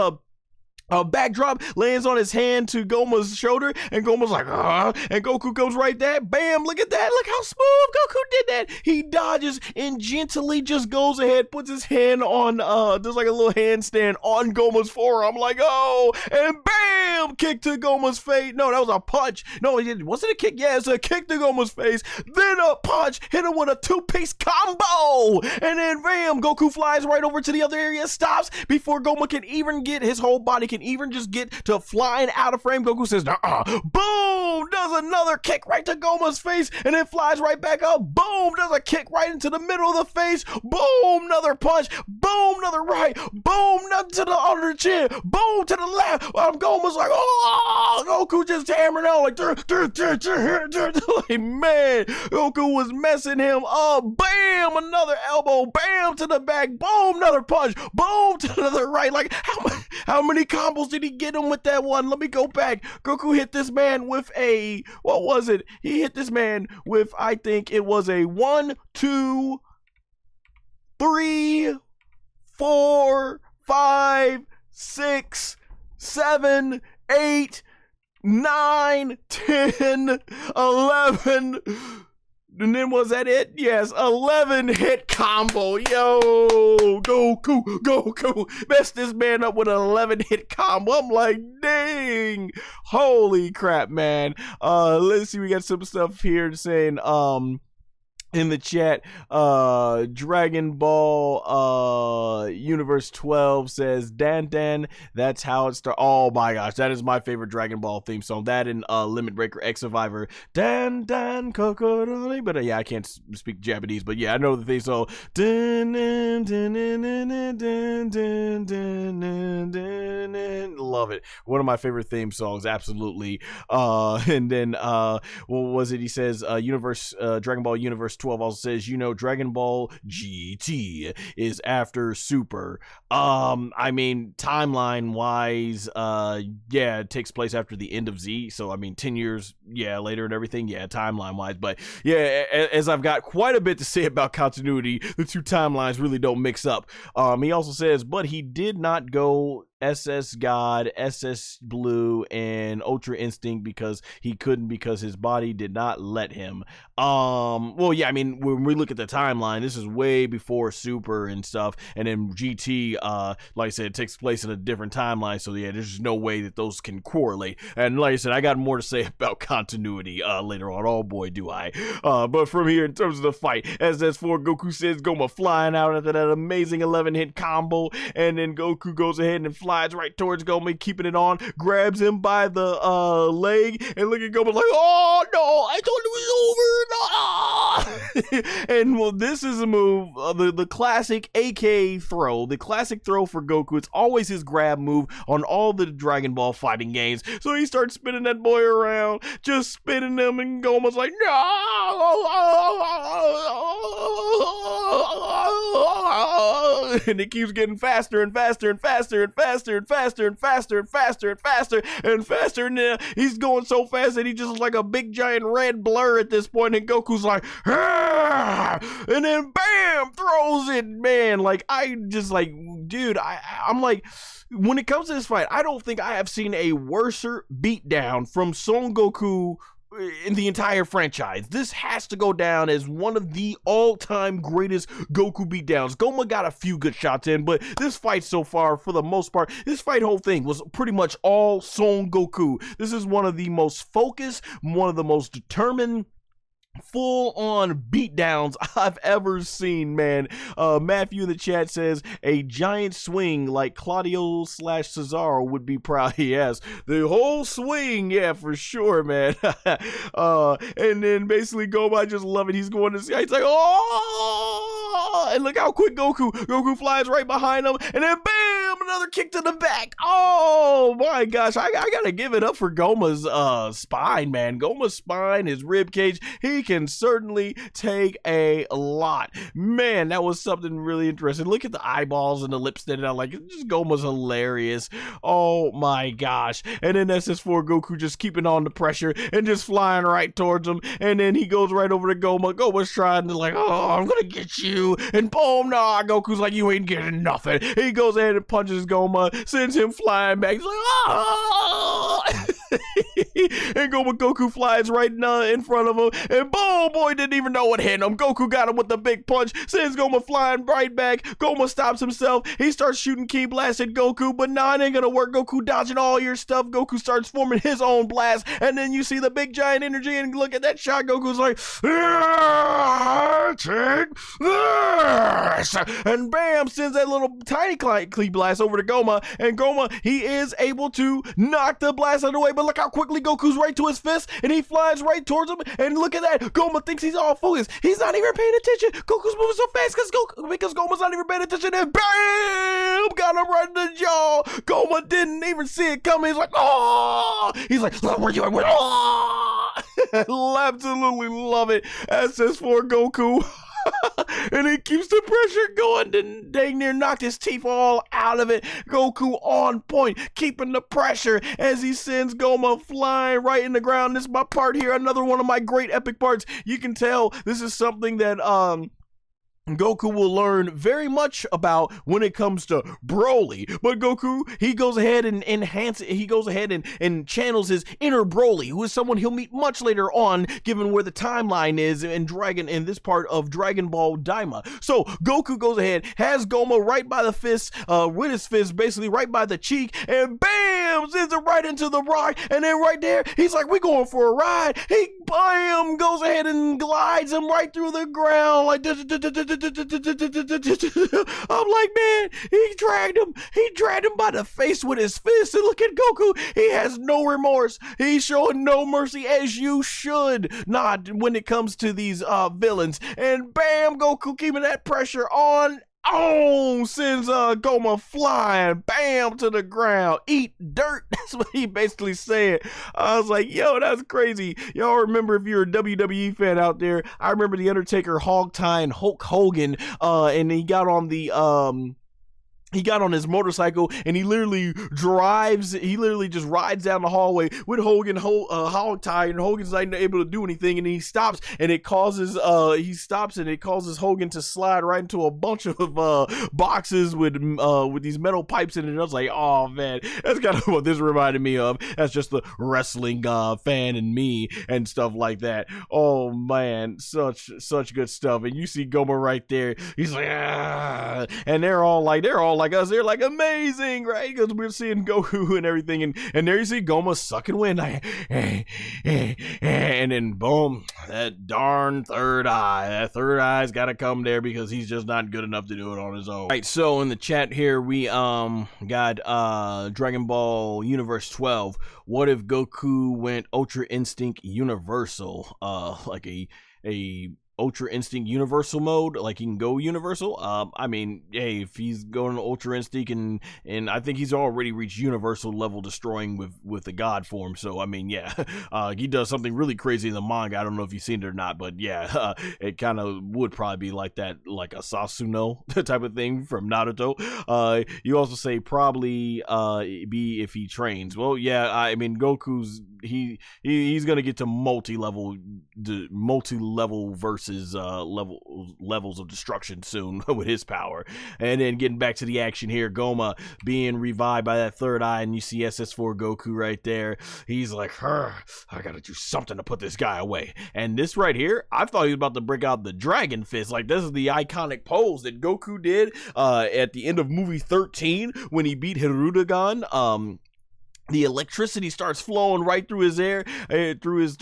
Speaker 1: backdrop, lands on his hand to Gomah's shoulder, and Gomah's like, and Goku goes right there, bam, look at that, look how smooth Goku did that. He dodges and gently just goes ahead, puts his hand on, does like a little handstand on Gomah's forearm, like, oh, and bam, kick to Gomah's face. No, that was a punch. No, was it a kick? Yeah, it's a kick to Gomah's face, then a punch, hit him with a two-piece combo, and then bam, Goku flies right over to the other area, stops before Gomah can even get his whole body can even just get to flying out of frame. Goku says, boom, does another kick right to Gomah's face, and then flies right back up, boom, does a kick right into the middle of the face, boom, another punch, boom, another right, boom, nothing to the under chin, boom, to the left. Gomah's like, oh, Goku just hammering out like, like, man, Goku was messing him up, bam, another elbow, bam, to the back, boom, another punch, boom, to the right, like, how many combos did he get him with that one? Let me go back. Goku hit this man with a, what was it? He hit this man with, I think it was a 1, 2, 3, 4, 5, 6, 7, 8, 9, 10, 11. And then was that it? Yes, 11 hit combo. Yo, Goku messed this man up with an 11 hit combo. I'm like, dang, holy crap, man. Let's see, we got some stuff here saying, in the chat, Dragon Ball Universe 12 says, Dan, that's how it starts. Oh my gosh, that is my favorite Dragon Ball theme song. That and Limit Breaker X Survivor, Dan, Kokoroni. But yeah, I can't speak Japanese, but yeah, I know the theme song. Love it. One of my favorite theme songs, absolutely. And then, what was it? He says, Dragon Ball Universe 12 also says, Dragon Ball GT is after Super. I mean, timeline wise, yeah, it takes place after the end of Z, so I mean 10 years later and everything, timeline wise. But yeah, as I've got quite a bit to say about continuity, the two timelines really don't mix up. He also says, but he did not go SS God, SS Blue, and Ultra Instinct because he couldn't, because his body did not let him. Well, yeah, I mean, when we look at the timeline, this is way before Super and stuff, and then GT, like I said, it takes place in a different timeline, so yeah, there's just no way that those can correlate. And like I said, I got more to say about continuity later on. Oh boy, do I. But from here, in terms of the fight, SS4, Goku sends Gomah flying out after that amazing 11-hit combo, and then Goku goes ahead and flies right towards Gomah, keeping it on, grabs him by the leg, and look at Gomah like, oh no, I thought it was over. And well, this is a move, the classic AK throw, the classic throw for Goku. It's always his grab move on all the Dragon Ball fighting games. So he starts spinning that boy around, just spinning them, and Gomah's like, no! And it keeps getting faster and faster and faster and faster and faster and faster and faster and faster and faster. And he's going so fast that he just looks like a big giant red blur at this point. And Goku's like, ah! And then bam, throws it, man. Like, I just like, dude, I'm like, when it comes to this fight, I don't think I have seen a worser beatdown from Son Goku in the entire franchise. This has to go down as one of the all-time greatest Goku beatdowns. Gomah got a few good shots in, but this fight so far, for the most part, this fight whole thing was pretty much all Son Goku. This is one of the most focused, one of the most determined, full-on beatdowns I've ever seen, man. Matthew in the chat says, a giant swing like Claudio / Cesaro would be proud. Yes, the whole swing, yeah, for sure, man. And then basically Gomah, I just love it. He's going to see, he's like, oh, and look how quick Goku flies right behind him, and then bam, another kick to the back. Oh my gosh, I gotta give it up for Gomah's spine, man. Gomah's spine, his rib cage, he can certainly take a lot. Man, that was something really interesting. Look at the eyeballs and the lips standing out. Like, just Gomah's hilarious. Oh my gosh. And then SS4 Goku just keeping on the pressure and just flying right towards him. And then he goes right over to Gomah. Gomah's trying to like, oh, I'm gonna get you. And boom, nah, Goku's like, you ain't getting nothing. He goes ahead and punches catches Gomah, sends him flying back. He's like, ah! And Goku flies right in front of him, and boom, boy didn't even know what hit him. Goku got him with the big punch, sends Gomah flying right back. Gomah stops himself. He starts shooting ki blast at Goku, but nah, it ain't gonna work. Goku dodging all your stuff. Goku starts forming his own blast, and then you see the big giant energy, and look at that shot. Goku's like, take this, and bam, sends that little tiny ki blast over to Gomah, and Gomah, he is able to knock the blast out of the way, but look how quickly Goku's right to his fist, and he flies right towards him, and look at that. Gomah thinks he's all focused. He's not even paying attention. Goku's moving so fast because Gomah's not even paying attention, and bam! Got him right in the jaw. Gomah didn't even see it coming. He's like, oh! He's like, where you at? Oh! Absolutely love it. SS4 Goku. And he keeps the pressure going, then dang near knocked his teeth all out of it. Goku on point, keeping the pressure as he sends Gomah flying right in the ground. This is my part here, another one of my great epic parts. You can tell this is something that Goku will learn very much about when it comes to Broly. But Goku, he goes ahead and and channels his inner Broly, who is someone he'll meet much later on, given where the timeline is in this part of Dragon Ball DAIMA. So Goku goes ahead, has Gomah right by the fist, with his fist basically right by the cheek, and bam, sends it right into the rock, and then right there, he's like, we going for a ride. He bam goes ahead and glides him right through the ground like this. I'm like, man, he dragged him by the face with his fist, and look at Goku, he has no remorse. He's showing no mercy, as you should not when it comes to these villains. And bam, Goku keeping that pressure on. Oh, sends Gomah flying, bam, to the ground. Eat dirt. That's what he basically said. I was like, yo, that's crazy. Y'all remember, if you're a WWE fan out there, I remember The Undertaker hog-tying Hulk Hogan, and he got on his motorcycle, and he literally just rides down the hallway with Hogan hog tied, and Hogan's not able to do anything, and he stops, and it causes Hogan to slide right into a bunch of boxes with these metal pipes in it. And I was like, oh man, that's kind of what this reminded me of. That's just the wrestling fan in me and stuff like that. Oh man, such good stuff. And you see Gomah right there, he's like, ah, and they're all like us, they're like amazing, right? Because we're seeing Goku and everything, and there you see Gomah sucking wind, like, and then boom, that darn third eye's got to come there, because he's just not good enough to do it on his own. Right, so in the chat here, we got Dragon Ball Universe 12. What if Goku went Ultra Instinct Universal, like a Ultra Instinct Universal mode, like he can go Universal? I mean, hey, if he's going Ultra Instinct, and I think he's already reached Universal level destroying with the God form, so I mean, yeah, he does something really crazy in the manga. I don't know if you've seen it or not, but yeah, it kind of would probably be like that, like a Sasuno type of thing from Naruto. You also say probably be if he trains. Well, yeah, I mean, Goku's he's gonna get to multi-level versus levels of destruction soon with his power. And then getting back to the action here, Gomah being revived by that third eye, and you see SS4 Goku right there. He's like, I gotta do something to put this guy away. And this right here, I thought he was about to break out the Dragon Fist. Like, this is the iconic pose that Goku did at the end of movie 13 when he beat Hirudegan. The electricity starts flowing right through his air, through his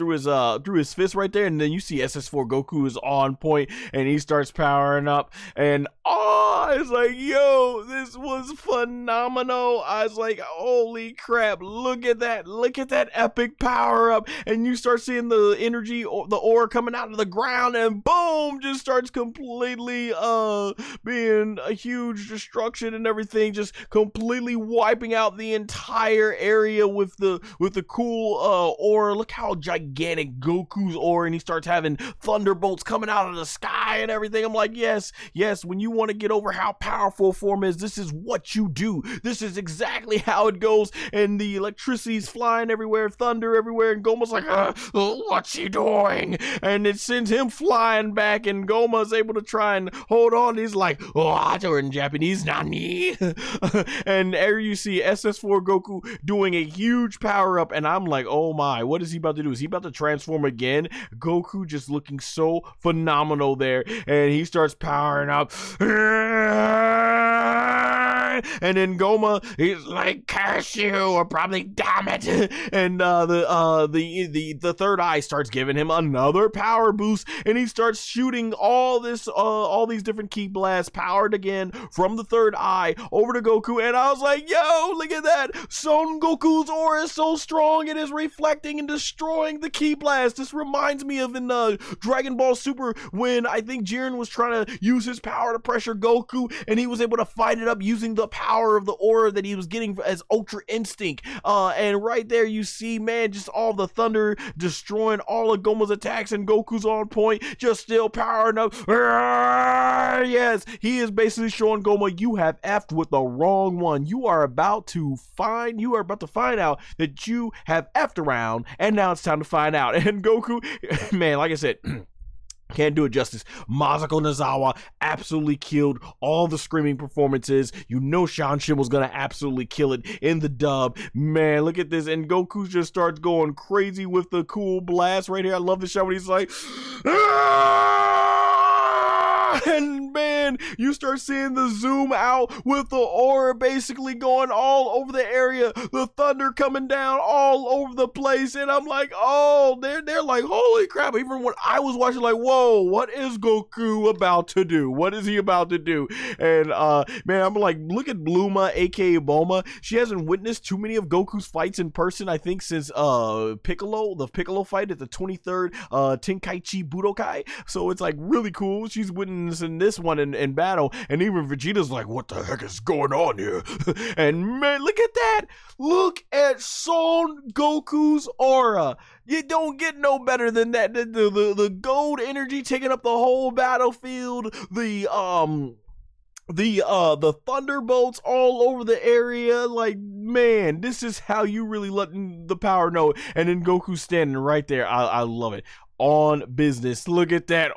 Speaker 1: fist right there, and then you see SS4 Goku is on point, and he starts powering up, and I was like, yo, this was phenomenal. I was like, holy crap, look at that epic power up, and you start seeing the energy, the aura coming out of the ground, and boom, just starts completely being a huge destruction and everything, just completely wiping out the entire area area with the cool aura. Look how gigantic Goku's aura, and he starts having thunderbolts coming out of the sky and everything. I'm like, yes, when you want to get over how powerful form is, this is what you do. This is exactly how it goes. And the electricity's flying everywhere, thunder everywhere, and Goma's like, what's he doing? And it sends him flying back, and Goma's able to try and hold on. He's like, or in Japanese, nani? And there you see SS4 Goku doing a huge power up, and I'm like, oh my, what is he about to do? Is he about to transform again? Goku just looking so phenomenal there, and he starts powering up. And then Gomah, he's like, curse you, or probably damn it. And the third eye starts giving him another power boost, and he starts shooting all these different ki blasts powered again from the third eye over to Goku. And I was like, yo, look at that. Son Goku's aura is so strong, it is reflecting and destroying the ki blast. This reminds me of in Dragon Ball Super, when I think Jiren was trying to use his power to pressure Goku, and he was able to fight it up using the power of the aura that he was getting as Ultra Instinct. And right there you see, man, just all the thunder destroying all of Goma's attacks, and Goku's on point, just still powering up. Yes, he is basically showing Gomah, you have effed with the wrong one. You are about to find out that you have effed around, and now it's time to find out. And Goku, man, like I said, can't do it justice. Masako Nozawa absolutely killed all the screaming performances. You know Sean Shin was gonna absolutely kill it in the dub. Man, look at this. And Goku just starts going crazy with the cool blast right here. I love the shot when he's like, and man, you start seeing the zoom out with the aura basically going all over the area, the thunder coming down all over the place, and I'm like, oh, they're like, holy crap. Even when I was watching, like, whoa, what is Goku about to do? What is he about to do? And man, I'm like, look at Bluma, aka Bulma. She hasn't witnessed too many of Goku's fights in person, I think, since the Piccolo fight at the 23rd Tenkaichi Budokai. So it's like really cool. She's witnessing this one in battle, and even Vegeta's like, what the heck is going on here? And man, look at that. Look at Son Goku's aura. You don't get no better than that. The gold energy taking up the whole battlefield, the thunderbolts all over the area. Like, man, this is how you really letting the power know. And then Goku standing right there. I love it. On business. Look at that.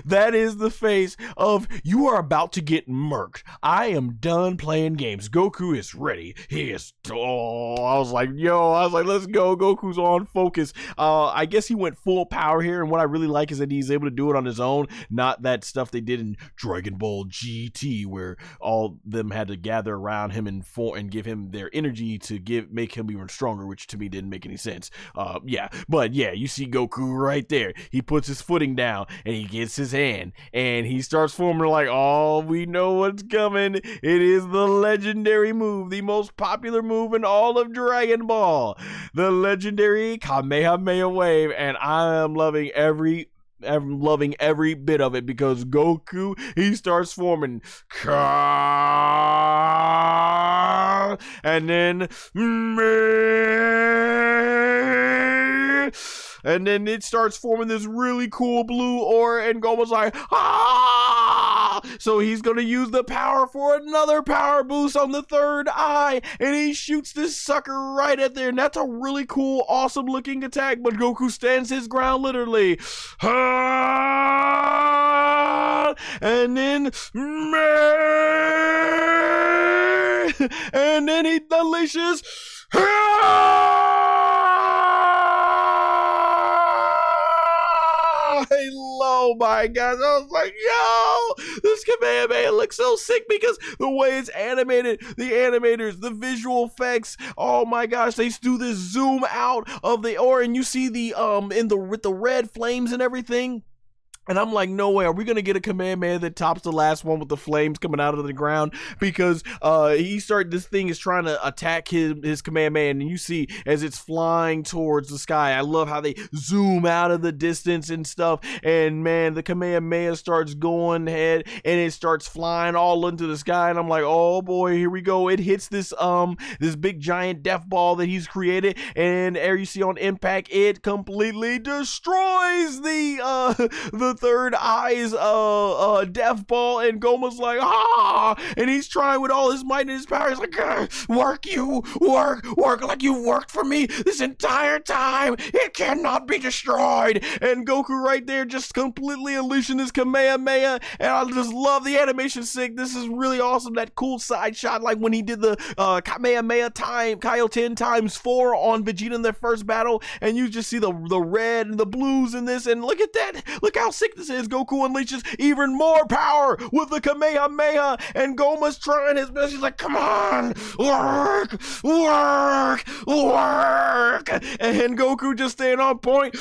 Speaker 1: That is the face of, you are about to get murked. I am done playing games. Goku is ready. He is, I was like, let's go. Goku's on focus. I guess he went full power here, and what I really like is that he's able to do it on his own, not that stuff they did in Dragon Ball GT, where all them had to gather around him and give him their energy to make him even stronger, which to me didn't make any sense. But you see Goku right there. He puts his footing down, and he gets his hand, and he starts forming like, oh, we know what's coming. It is the legendary move, the most popular move in all of Dragon Ball, the legendary Kamehameha wave, and I am loving every bit of it, because Goku, he starts forming and then it starts forming this really cool blue aura, and Goma's like, ah! So he's gonna use the power for another power boost on the third eye, and he shoots this sucker right at there, and that's a really cool, awesome looking attack, but Goku stands his ground literally. And then he unleashes. Oh my gosh, I was like, yo, this Kamehameha looks so sick, because the way it's animated, the animators, the visual effects, oh my gosh, they do this zoom out of the aura, and you see the with the red flames and everything. And I'm like, no way, are we gonna get a Kamehameha that tops the last one with the flames coming out of the ground? Because this thing is trying to attack his Kamehameha, and you see as it's flying towards the sky. I love how they zoom out of the distance and stuff, and man, the Kamehameha starts going ahead, and it starts flying all into the sky, and I'm like, oh boy, here we go. It hits this big giant death ball that he's created, and there you see on impact, it completely destroys the third eye's death ball, and Gomah's like, and he's trying with all his might and his power. He's like, work like you worked for me this entire time. It cannot be destroyed. And Goku right there just completely unleashing his Kamehameha, and I just love the animation sick. This is really awesome. That cool side shot, like when he did the Kamehameha Kaioten ×4 on Vegeta in their first battle, and you just see the red and the blues in this, and look at that. Look how sick this is. Goku unleashes even more power with the Kamehameha, and Gomah's trying his best. He's like, come on, work, and Goku just staying on point.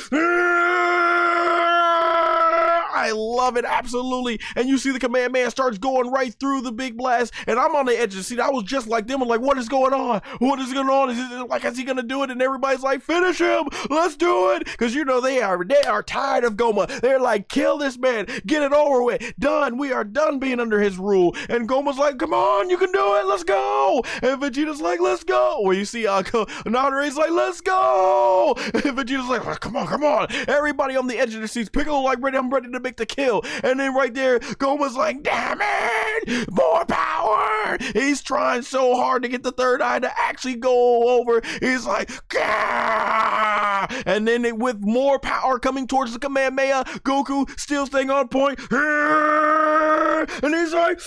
Speaker 1: I love it, absolutely. And you see the Kamehameha starts going right through the big blast, and I'm on the edge of the seat. I was just like them. I'm like, what is going on? What is going on? Is he gonna do it? And everybody's like, finish him. Let's do it. Because you know they are tired of Gomah. They're like, kill this man. Get it over with. Done. We are done being under his rule. And Gomah's like, come on, you can do it. Let's go. And Vegeta's like, let's go. Well, you see, Naruto's like, let's go. And Vegeta's like, oh, come on. Everybody on the edge of the seats. Piccolo like, I'm ready to make the kill. And then right there, Gomah's like, damn it, more power. He's trying so hard to get the third eye to actually go over. He's like, gah! And then with more power coming towards the Kamehameha, Goku still staying on point. And he's like,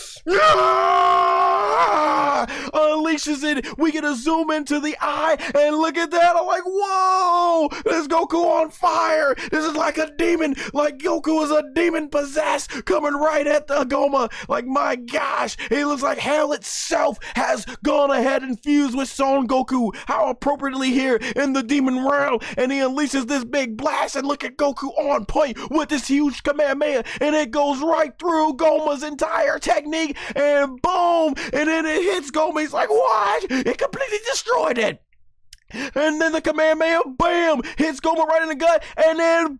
Speaker 1: unleashes it. We get a zoom into the eye, and look at that. I'm like, whoa, this Goku on fire. This is like a demon. Like Goku is a demon possessed coming right at the Gomah. Like, my gosh, it looks like hell itself has gone ahead and fused with Son Goku. How appropriately here in the demon realm. And he unleashes this big blast, and look at Goku on point with this huge Kamehameha, and it goes right through Gomah's entire technique, and boom, and then it hits Gomah. He's like, what? It completely destroyed it. And then the Kamehameha, bam, hits Gomah right in the gut, and then boom,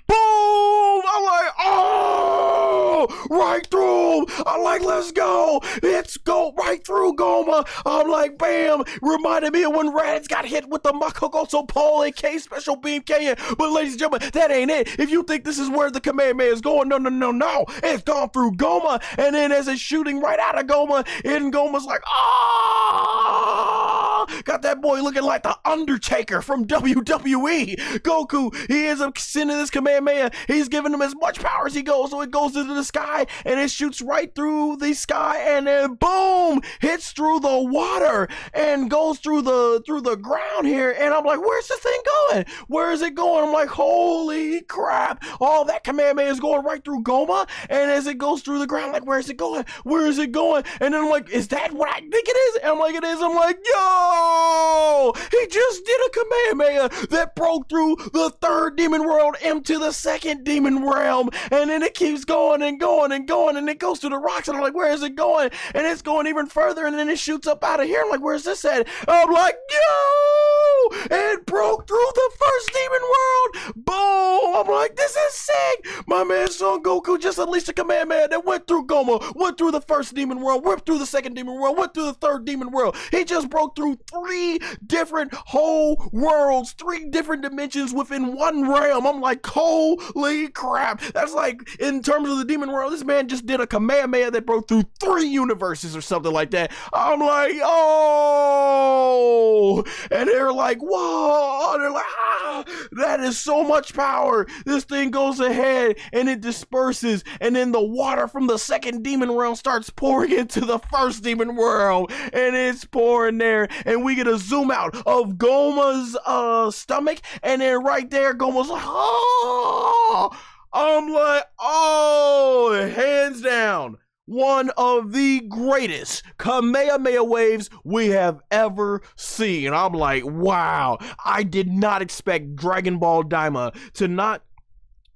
Speaker 1: I'm like, oh, right through. I'm like, let's go. It's go right through Gomah. I'm like, bam, reminded me of when Raditz got hit with the Makogoso Pole AK Special Beam Canyon. But ladies and gentlemen, that ain't it. If you think this is where the Kamehameha is going, no. It's gone through Gomah, and then as it's shooting right out of Gomah, and Gomah's like, got that boy looking like the Undertaker from WWE. Goku, he ends up sending this Kamehameha. He's giving him as much power as he goes, so it goes into the sky, and it shoots right through the sky, and then boom, hits through the water and goes through the ground here. And I'm like, where's this thing going? Where is it going? I'm like, holy crap! All that Kamehameha is going right through Gomah, and as it goes through the ground, like, where's it going? Where is it going? And then I'm like, is that what I think it is? And I'm like, it is. I'm like, yo, he just did a Kamehameha that broke through the third demon world into the second demon realm, and then it keeps going and going and going, and it goes through the rocks, and I'm like, where is it going? And it's going even further, and then it shoots up out of here. I'm like, where's this at? I'm like, yo, it broke through the first demon world. Boom. I'm like, this is sick. My man Son Goku just unleashed a Kamehameha that went through Gomah, went through the first demon world, went through the second demon world, went through the third demon world. He just broke through 3 different whole worlds, 3 different dimensions within one realm. I'm like, holy crap. That's like, in terms of the demon world, this man just did a Kamehameha that broke through 3 universes or something like that. I'm like, oh, and they're like, whoa, they're like, that is so much power. This thing goes ahead and it disperses, and then the water from the second demon realm starts pouring into the first demon world, and it's pouring there, and we get a zoom out of Gomah's stomach, and then right there, Gomah's like, oh, I'm like, oh, hands down, one of the greatest Kamehameha waves we have ever seen. I'm like, wow, I did not expect Dragon Ball DAIMA to not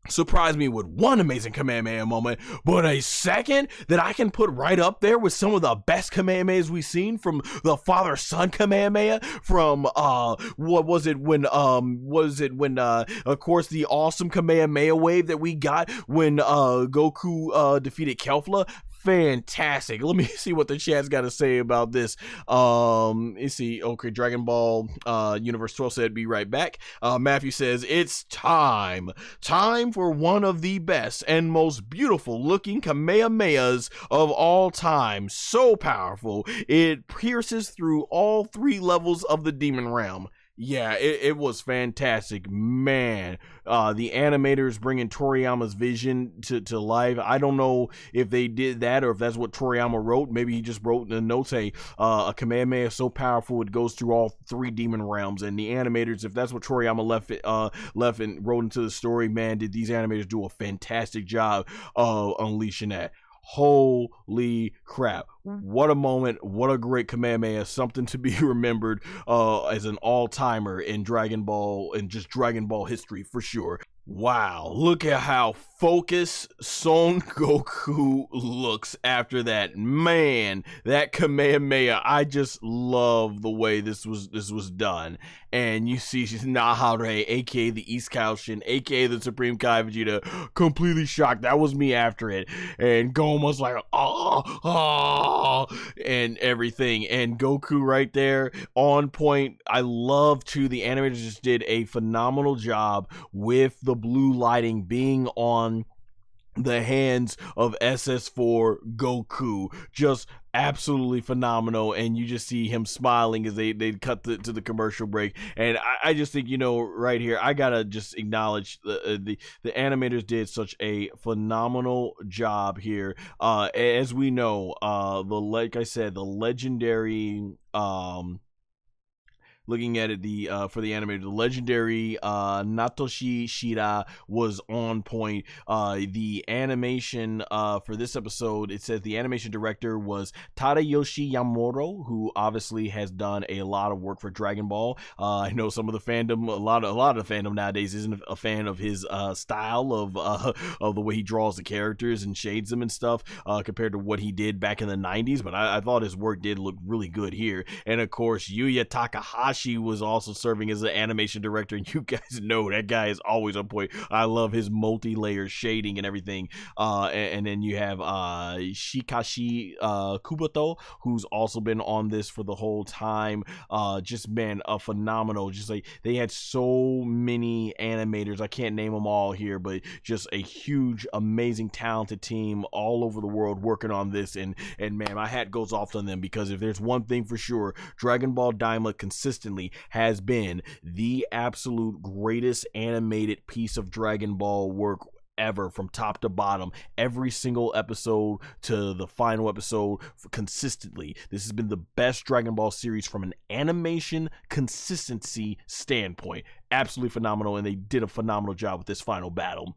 Speaker 1: surprised me with one amazing Kamehameha moment, but a second that I can put right up there with some of the best Kamehamehas we've seen, from the father-son Kamehameha, from what was it when of course the awesome Kamehameha wave that we got when Goku defeated Kefla. Fantastic. Let me see what the chat's got to say about this. Let's see. Okay, Dragon Ball Universe 12 said, be right back. Matthew says, it's time for one of the best and most beautiful looking Kamehamehas of all time. So powerful, it pierces through all 3 levels of the demon realm. Yeah, it was fantastic, man. The animators bringing Toriyama's vision to life. I don't know if they did that or if that's what Toriyama wrote. Maybe he just wrote in the notes, hey, a Kamehameha is so powerful it goes through all 3 demon realms. And the animators, if that's what Toriyama left and wrote into the story, man, did these animators do a fantastic job of unleashing that. Holy crap, what a moment, what a great Kamehameha, something to be remembered as an all-timer in Dragon Ball and just Dragon Ball history for sure. Wow, look at how focused Son Goku looks after that. Man, that Kamehameha, I just love the way this was done. And you see Nahare, aka the East Kaushin, aka the Supreme Kai Vegeta, completely shocked. That was me after it. And Gomah's like, oh, and everything. And Goku right there on point. I love too, the animators just did a phenomenal job with the blue lighting being on the hands of SS4 Goku. Just absolutely phenomenal, and you just see him smiling as they cut to the commercial break. And I just think, right here, I gotta just acknowledge the animators did such a phenomenal job here. As we know, like I said, the legendary looking at it, for the animator, the legendary Natoshi Shira was on point. The animation for this episode, it says the animation director was Tadayoshi Yamuro, who obviously has done a lot of work for Dragon Ball. I know some of the fandom, a lot of the fandom nowadays isn't a fan of his style of the way he draws the characters and shades them and stuff, compared to what he did back in the 90s. But I thought his work did look really good here. And of course, Yuya Takahashi was also serving as an animation director, and you guys know that guy is always on point. I love his multi-layer shading and everything. And then you have Shikashi Kuboto, who's also been on this for the whole time. Just, man, a phenomenal. Just like, they had so many animators, I can't name them all here, but just a huge, amazing, talented team all over the world working on this. And man, my hat goes off to them, because if there's one thing for sure, Dragon Ball DAIMA consistently has been the absolute greatest animated piece of Dragon Ball work ever, from top to bottom. Every single episode to the final episode, consistently, this has been the best Dragon Ball series from an animation consistency standpoint. Absolutely phenomenal, and they did a phenomenal job with this final battle.